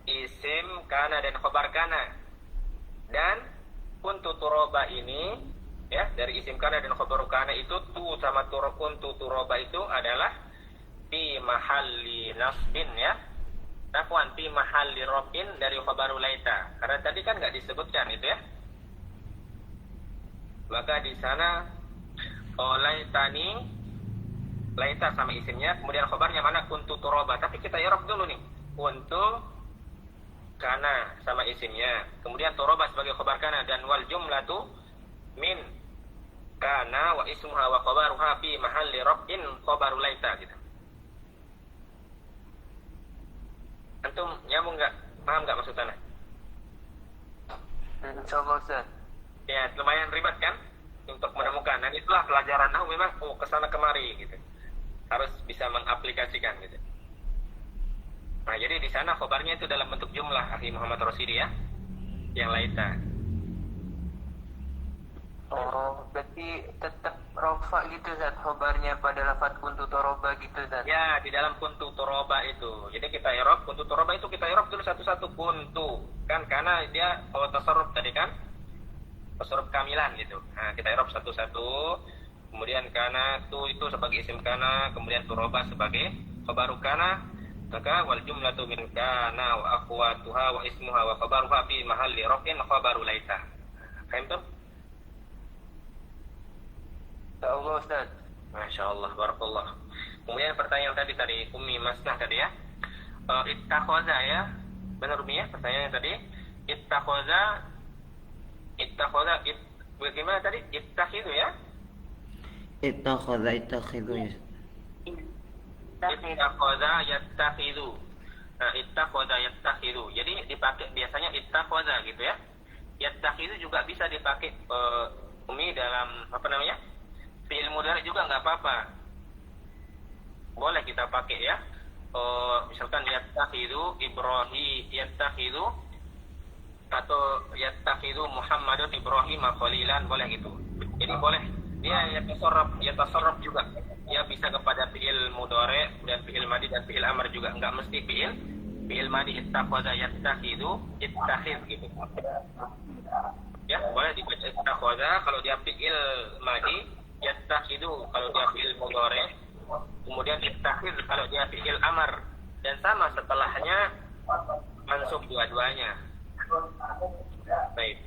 isim kana dan khobar kana. Dan kuntu turoba ini ya, dari isim kana dan khobar kana itu tu sama kuntu turoba itu adalah fi mahalli nasbin ya, afwan fi mahalli robin dari khobaru laita, karena tadi kan nggak disebutkan itu ya. Maka di sana laitani, laita sama isimnya, kemudian khobarnya mana, kuntu turoba. Tapi kita i'rab dulu nih, kuntu kana sama isimnya, kemudian turoba sebagai khobar kana, dan wal jumlatu min kana wa ismuha wa khobaruha fi mahalli rabin khobaru laita gitu. Antum nyambung nggak? Paham nggak maksud ana? Insyaallah Ustaz. Ya, lumayan ribet kan untuk menemukan. Dan itulah pelajaran nahwu memang kesana kemari gitu. Harus bisa mengaplikasikan gitu. Nah, jadi di sana khobarnya itu dalam bentuk jumlah, akhi Muhammad Rosidi ya, yang laita. Oh, berarti tetap rofa gitu Ustaz, khobarnya pada lafaz kuntu toroba gitu Ustaz. Ya, di dalam kuntu toroba itu. Jadi kita i'rab kuntu toroba itu, kita i'rab dulu satu-satu kuntu. Kan karena dia tasarruf tadi kan, tasarruf kamilan gitu. Nah, kita i'rab satu-satu. Kemudian kana tu itu sebagai isim kana, kemudian toroba sebagai khobaru kana. Maka wal jumlatu min kana wa akhwatuha wa ismuha wa khabaruha fi mahalli raf'in khabaru laita. Paham tuh? Allah Ustaz. Masya Allah, barakallah. Kemudian pertanyaan tadi Ummi Masnah tadi ya, ittakhadha ya, benar Ummi ya pertanyaannya tadi, ittakhadha, bagaimana tadi, ittakhidhu ya? Ittakhadha ya. Ittakhadha yattakhidhu. Nah, ittakhadha yattakhidhu. Jadi dipakai biasanya ittakhadha gitu ya. Yattakhidhu juga bisa dipakai Umi dalam apa namanya? Fi'il mudhari juga nggak apa-apa. Boleh kita pakai ya. Misalkan yattakhidu Ibrahim, yattakhidu atau yattakhidu Muhammadun Ibrahim khalilan, boleh gitu. Jadi boleh dia yatasarraf juga. Dia bisa kepada fi'il mudhari dan fi'il madhi dan fi'il amr juga, enggak mesti fi'il madhi ittakhadha yattakhidu ittakhid gitu. Ya, boleh dibaca ittakhadha kalau dia fi'il madhi, yattakhidu kalau dia fi'il mudhari, kemudian ittakhid kalau dia fi'il amr, dan sama setelahnya mansub dua-duanya. Baik.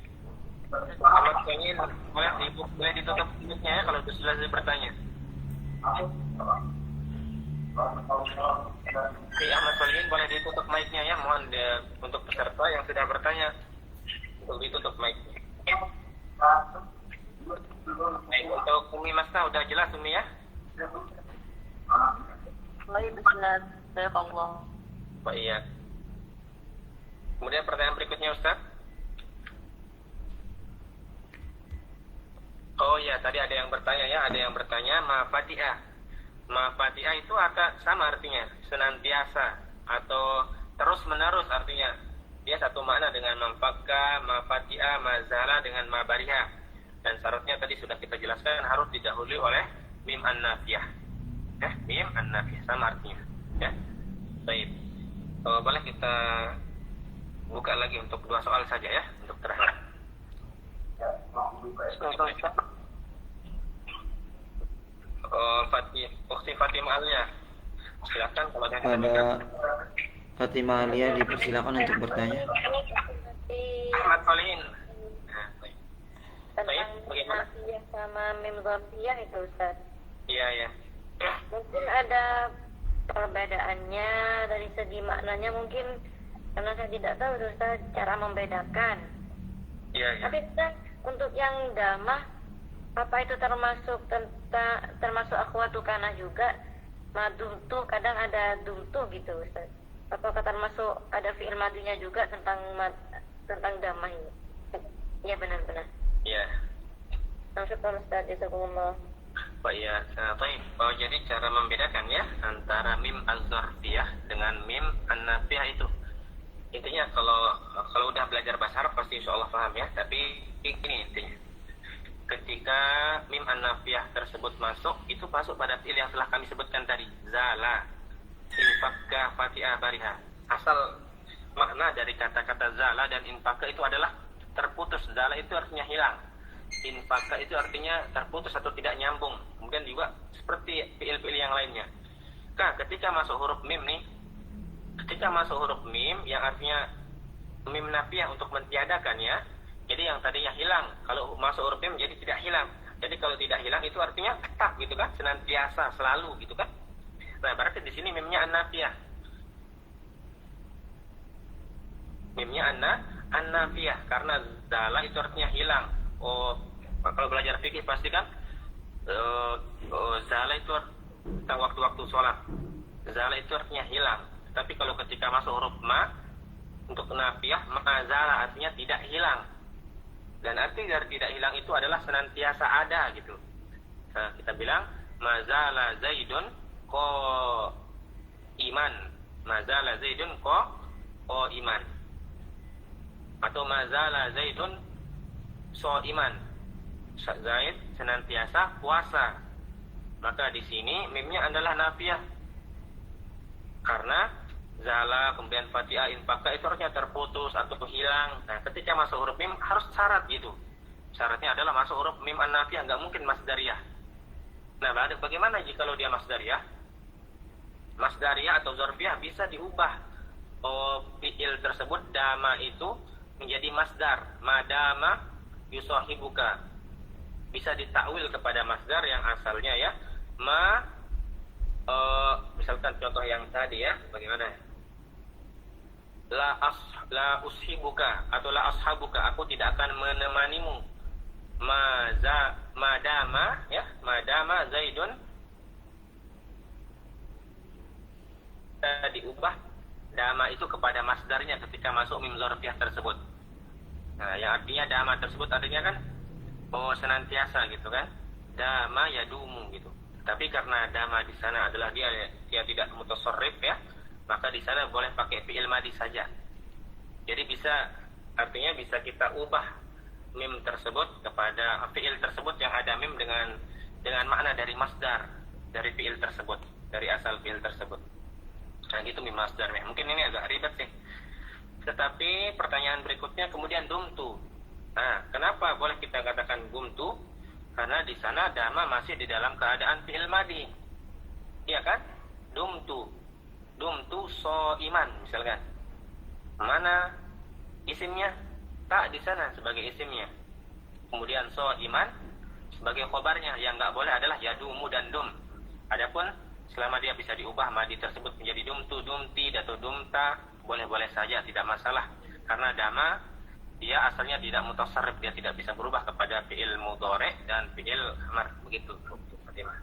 Ahmad Solihin, boleh ditutup mic-nya ya kalau sudah selesai bertanya. Oke, Ahmad Solihin boleh ditutup mic-nya ya. Mohon untuk peserta yang sudah bertanya untuk ditutup mic. Baik, untuk Umi Masna udah jelas Umi ya? Baik, benar. Allah. Pak iya. Kemudian pertanyaan berikutnya Ustaz. Oh iya, tadi ada yang bertanya ya, ada yang bertanya mafati'ah. Mafati'ah itu sama artinya, senantiasa atau terus menerus artinya. Dia satu makna dengan mafakka, mafati'ah, mazala dengan mabariha. Dan syaratnya tadi sudah kita jelaskan harus didahului oleh mim an-nafiyah. Mim an-nafiyah sama artinya. Ya. Baik. Boleh kita buka lagi untuk 2 soal saja ya, untuk terakhir. Ukti Fatimah Alia, silakan kalau ada Fatimah Alia dipersilakan untuk bertanya. Ahmad Solihin. Tentang Bagaimana? nafiyah sama mim dzarfiyah itu Ustaz. Iya. Mungkin ada perbedaannya dari segi maknanya, mungkin karena saya tidak tahu Ustaz cara membedakan. Iya. Tapi Ustaz, untuk yang damah, apa itu termasuk akhwatu kana juga? Madumtu kadang ada dumtu gitu Ustaz. Apakah termasuk ada fi'il madinya juga tentang damah ini? Ya benar-benar. Iya. Maksud Ustaz jazakumullah. Pak ya, baik. Jadi cara membedakan ya antara mim az-zarfiyah dengan mim an-nafiyah itu. Intinya kalau udah belajar bahasa Arab pasti insya Allah paham ya. Tapi ini intinya. Ketika mim an-nafiyah tersebut masuk, itu masuk pada fi'il yang telah kami sebutkan tadi. Zala, infakka, fati'ah, bariha. Asal makna dari kata-kata zala dan infakka itu adalah terputus. Zala itu artinya hilang. Infakka itu artinya terputus atau tidak nyambung. Kemudian juga seperti fi'il-fi'il yang lainnya. Nah, ketika masuk huruf mim nih, ketika masuk huruf mim yang artinya mim nafiyah untuk mentiadakan ya. Jadi yang tadinya hilang, kalau masuk huruf mim jadi tidak hilang. Jadi kalau tidak hilang itu artinya tetap gitu kan, senantiasa, selalu gitu kan. Nah, berarti di sini mimnya an-nafiyah. Mimnya an-nafiyah karena zala itu artinya hilang. Kalau belajar fikih pasti kan zala itu tentang waktu-waktu sholat. Zala itu artinya hilang. Tapi kalau ketika masuk huruf ma untuk nafiyah, maka zala artinya tidak hilang. Dan arti dari tidak hilang itu adalah senantiasa ada gitu. Nah, kita bilang mazala zaidun ko iman. Mazala zaidun ko iman. Atau mazala zaidun so iman. Zaid senantiasa puasa. Maka di sini mimnya adalah nafiyah. Karena zala kemudian fatiha infaka itu harusnya terputus atau hilang. Nah, ketika masuk huruf mim harus syarat gitu. Syaratnya adalah masuk huruf mim an-nafiyah, enggak mungkin masdariyah. Nah, bagaimana jika dia masdariyah? Masdariyah atau zarfiyah bisa diubah. Fi'il tersebut dama itu menjadi masdar. Madama yusahibuka. Bisa ditakwil kepada masdar yang asalnya ya. Misalkan contoh yang tadi ya, bagaimana? La ushibuka atau la ashabuka, aku tidak akan menemanimu. Madama ya, madama zaidun diubah dama itu kepada masdarnya ketika masuk mim zarfiyah tersebut. Nah, yang artinya dama tersebut artinya kan oh senantiasa gitu kan, dama yadumu gitu. Tapi karena dama di sana adalah dia tidak mutasarrif ya, maka di sana boleh pakai fi'il madi saja. Jadi artinya bisa kita ubah mim tersebut kepada fi'il tersebut yang ada mim dengan makna dari masdar dari fi'il tersebut, dari asal fi'il tersebut. Nah gitu mim masdar. Mungkin ini agak ribet sih. Tetapi pertanyaan berikutnya kemudian dumtu. Nah, kenapa boleh kita katakan gumtu? Karena di sana dama masih di dalam keadaan fi'il madi. Iya kan? Dumtu so iman misalkan. Mana isimnya? Tak di sana sebagai isimnya. Kemudian so iman sebagai khobarnya. Yang nggak boleh adalah yadumu dan dum. Adapun selama dia bisa diubah madi tersebut menjadi dumtu, dumti atau dumta, boleh-boleh saja, tidak masalah. Karena dama dia asalnya tidak mutasarrif, dia tidak bisa berubah kepada fi'il mudhari dan fi'il amar, begitu Fatimah.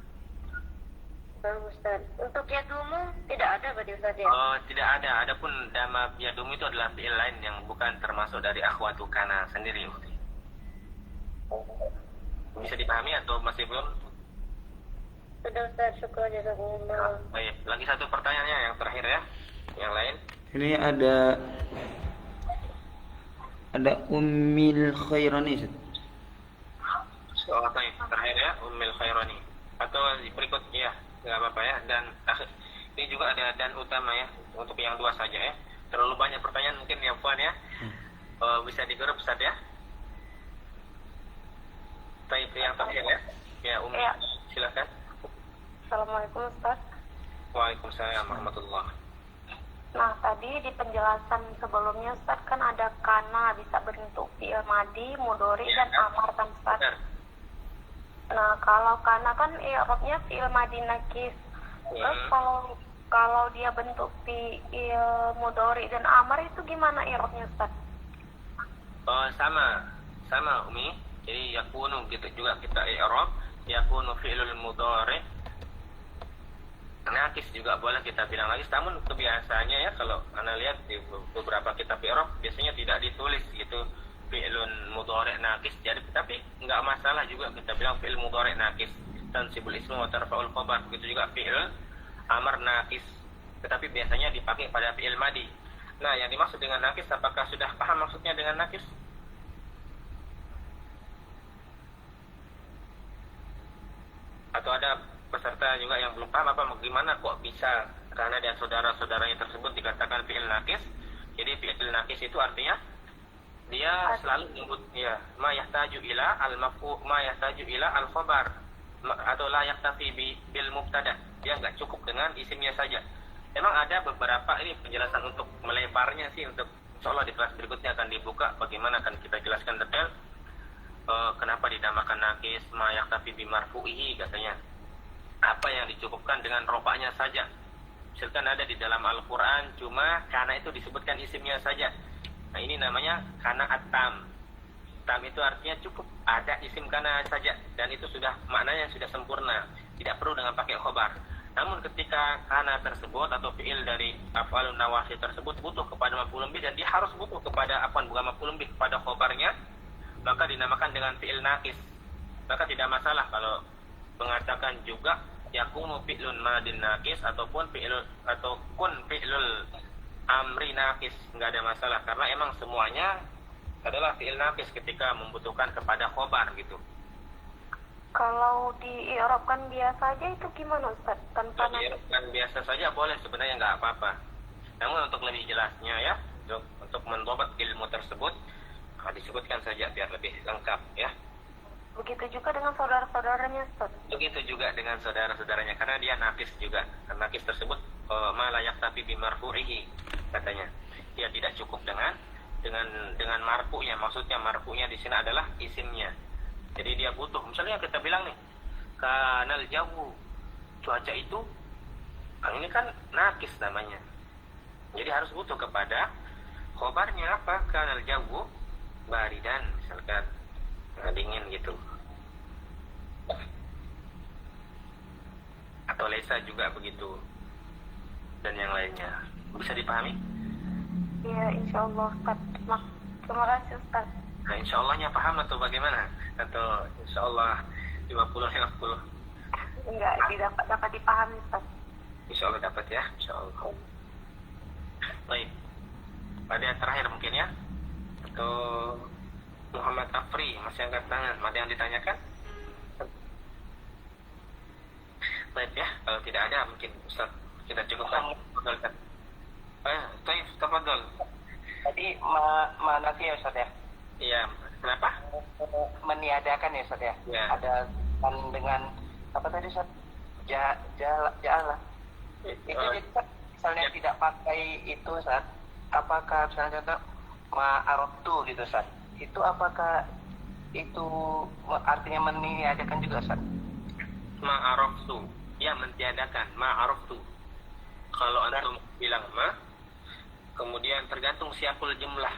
Ustaz, untuk yadumu tidak ada berarti Ustaz ya? Oh, tidak ada. Adapun dama yadumu itu adalah fi'il lain yang bukan termasuk dari akhwatu kana sendiri. Bisa dipahami atau masih belum? Sudah Ustaz, syukur jazakumullah. Baik, lagi satu pertanyaannya yang terakhir ya. Yang lain? Ini ada Ummil Khairani. Oh, baik. Terakhir ya, Ummil Khairani. Atau berikutnya, nggak apa-apa ya. Dan ini juga ada dan utama ya, untuk yang dua saja ya. Terlalu banyak pertanyaan mungkin ya Puan ya. Bisa digrup Ustaz ya. Baik, yang terakhir ya. Ya, Ummi, Ya. silakan. Assalamualaikum Ustaz. Waalaikumsalam warahmatullahi. Nah, tadi di penjelasan sebelumnya Ustaz kan ada kana bisa bentuk fi'il madi, mudhari dan amar kan Ustaz. Benar. Nah, kalau kana kan i'rabnya fi'il madi nakis. Terus kalau dia bentuk fi'il mudhari dan amar itu gimana i'rabnya Ustaz? Oh, sama Umi. Jadi yakunu gitu juga kita i'rab, yakunu fi'lul mudhari nakis juga boleh kita bilang lagi. Namun kebiasaannya ya kalau Anda lihat di beberapa kitab i'rab biasanya tidak ditulis gitu fi'lun mudhari nakis. Jadi tapi enggak masalah juga kita bilang fi'il mudhari nakis dan sibul ismu wa tarfa'ul khabar. Begitu juga fi'il amar nakis. Tetapi biasanya dipakai pada fi'il madi. Nah, yang dimaksud dengan nakis apakah sudah paham maksudnya dengan nakis? Atau ada peserta juga yang belum paham gimana kok bisa karena dia saudara-saudaranya tersebut dikatakan fi'il nakis. Jadi fi'il nakis itu artinya dia selalu menyebut ya ma yahtaju ila al-maf'ul ma yahtaju ila al-khabar atau la yaktafi bil mubtada. Dia enggak cukup dengan isimnya saja. Memang ada beberapa ini penjelasan untuk melebarnya sih, untuk insyaallah di kelas berikutnya akan dibuka bagaimana akan kita jelaskan detail kenapa dinamakan nakis ma yaktafi bi marfu'ihi katanya. Apa yang dicukupkan dengan rofaknya saja. Misalkan ada di dalam Al-Quran cuma kana itu disebutkan isimnya saja. Nah ini namanya kana at-tam. Tam itu artinya cukup ada isim kana saja dan itu sudah maknanya sudah sempurna, tidak perlu dengan pakai khobar. Namun ketika kana tersebut atau fi'il dari af'alun nawahi tersebut butuh kepada maf'ulun bih dan dia harus butuh kepada bukan maf'ulun bih, kepada khobarnya, maka dinamakan dengan fi'il nakis. Maka tidak masalah kalau mengatakan juga yakunu fi'lun madin nakis ataupun fi'lul amri nakis, enggak ada masalah karena emang semuanya adalah fi'il nakis ketika membutuhkan kepada khobar gitu. Kalau di-i'rabkan biasa aja itu gimana Ustaz? Tanpa Diirabkan biasa saja boleh sebenarnya, enggak apa-apa. Namun untuk lebih jelasnya ya, untuk mendobat ilmu tersebut disebutkan saja biar lebih lengkap ya. Begitu juga dengan saudara-saudaranya Ustaz. Begitu juga dengan saudara-saudaranya karena dia nakis juga. Nakis tersebut ma la yaktafi bi marfu'ihi katanya. Dia tidak cukup dengan marfu'nya. Maksudnya marfu'nya di sini adalah isimnya. Jadi dia butuh. Misalnya kita bilang nih, kanal jawu, cuaca itu ini kan nakis namanya. Jadi harus butuh kepada khobarnya apa? Kanal jawu baridan misalkan. Dingin gitu. Atau lesa juga begitu. Dan yang lainnya. Bisa dipahami? Ya, insyaallah Ustaz. Terima kasih Ustaz. Nah, insya Allahnya paham atau bagaimana? Atau insya Allah 50-50? Enggak, dapat dipahami Ustaz. Insya Allah dapat ya, insya Allah. Baik. Pada yang terakhir mungkin ya. Atau Muhammad Afri masih angkat tangan. Ada yang ditanyakan? Baik ya, kalau tidak ada mungkin Ustaz kita cukupkan. Taif, tafadhol. Tadi nanti ya Ustaz ya. Iya, kenapa? Meniadakan ya Ustaz ya. Ya. Ada dengan apa tadi Ustaz? Ja'ala. Itu jadi misalnya tidak pakai itu Ustaz, apakah misalnya contoh ma'arabtu gitu Ustaz, itu apakah itu artinya meniadakan juga Ustaz? Ma'araftu, ya mentiadakan, ma'araftu. Kalau antum bilang kemudian tergantung siapul jumlah,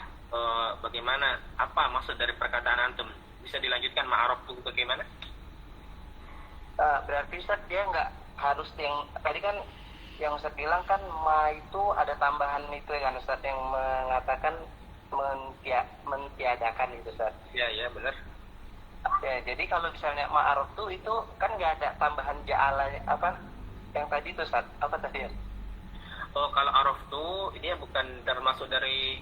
bagaimana, apa maksud dari perkataan antum. Bisa dilanjutkan ma'araftu bagaimana? Berarti Ustaz dia nggak harus yang tadi kan yang Ustaz bilang kan itu ada tambahan itu kan Ustaz yang mengatakan mentiadakan itu Ustaz. Ya benar. Ya, jadi kalau misalnya ma'araftu itu kan nggak ada tambahan ja'ala apa yang tadi itu Ustaz, apa tadi ya? Oh, kalau araftu ini bukan termasuk dari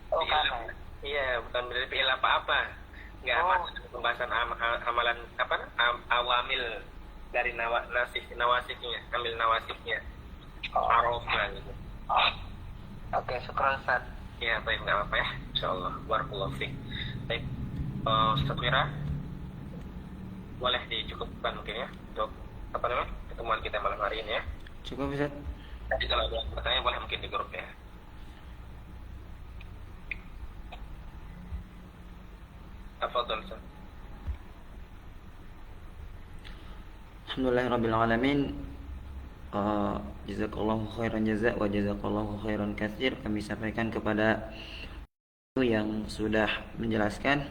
Karena iya, bukan dari fi'il apa-apa. Enggak masuk dalam pembahasan amalan awamil dari nawasifnya, kamil nawasifnya. Arafna gitu. Oke, syukran Ustaz. Ya, baik, enggak apa-apa ya. Insyaallah. Barakallahu fiik. Baik. Ustaz Mira, boleh dicukupkan mungkin ya untuk pertemuan kita malam hari ini ya. Cukup Ustaz. Jadi kalau ada pertanyaan boleh mungkin di grup ya. Tafadhol Ustaz. Alhamdulillahirrabbilalamin. Jazakallahu khairan jaza wa jazakallahu khairan katsir. Kami sampaikan kepada yang sudah menjelaskan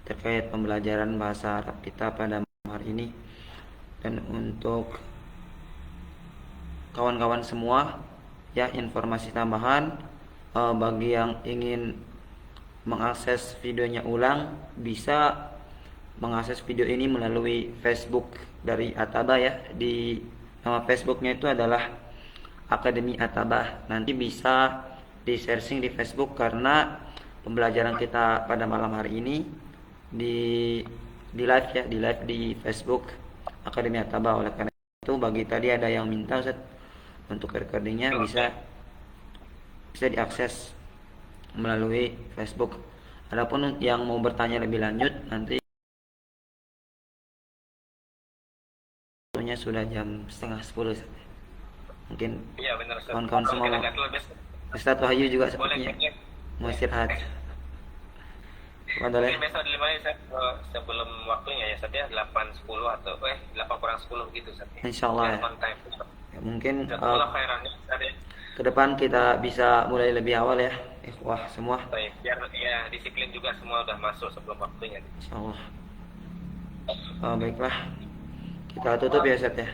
terkait pembelajaran bahasa Arab kita pada malam hari ini. Dan untuk kawan-kawan semua ya, informasi tambahan bagi yang ingin mengakses videonya ulang, bisa mengakses video ini melalui Facebook dari Atabah ya. Di nama Facebooknya itu adalah Akademi Atabah. Nanti bisa di searching di Facebook karena pembelajaran kita pada malam hari ini di live ya, di live di Facebook Akademi Atabah. Oleh karena itu bagi tadi ada yang minta Ustaz untuk recordingnya bisa diakses melalui Facebook. Adapun yang mau bertanya lebih lanjut nanti sudah jam 9:30 mungkin Iya benar Ustaz. kawan-kawan semua Mungkin mau. agak lebih. Ustaz Wahyu juga Boleh sepertinya cek. mau istirahat. Boleh. Mungkin besok di Malaysia sebelum waktunya ya Ustaz ya, 8:10 atau 8:10 gitu Ustaz. Insyaallah ya. On time. Ya, mungkin Jazakallah khairan ya Ustaz ya. ke depan kita bisa mulai lebih awal ya, ikhwah semua. Baik, biar ya disiplin juga semua udah masuk sebelum waktunya. Insyaallah. Baiklah. Kita tutup ya Ustaz ya.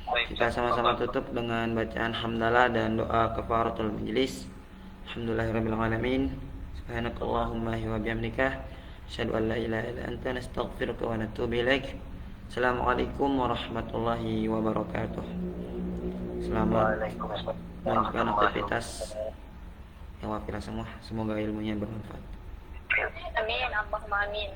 Baik, Kita sama-sama tutup dengan bacaan hamdalah dan doa kafaratul majlis. Alhamdulillahirabbil alamin. Subhanakallahumma wa bihamdika asyhadu an la ilaha illa anta nastaghfiruka wa natubu ilaik. Assalamualaikum warahmatullahi wabarakatuh. Selamat melanjutkan aktivitas yang wafilah semua. Semoga ilmunya bermanfaat. Amin, Allahumma amin.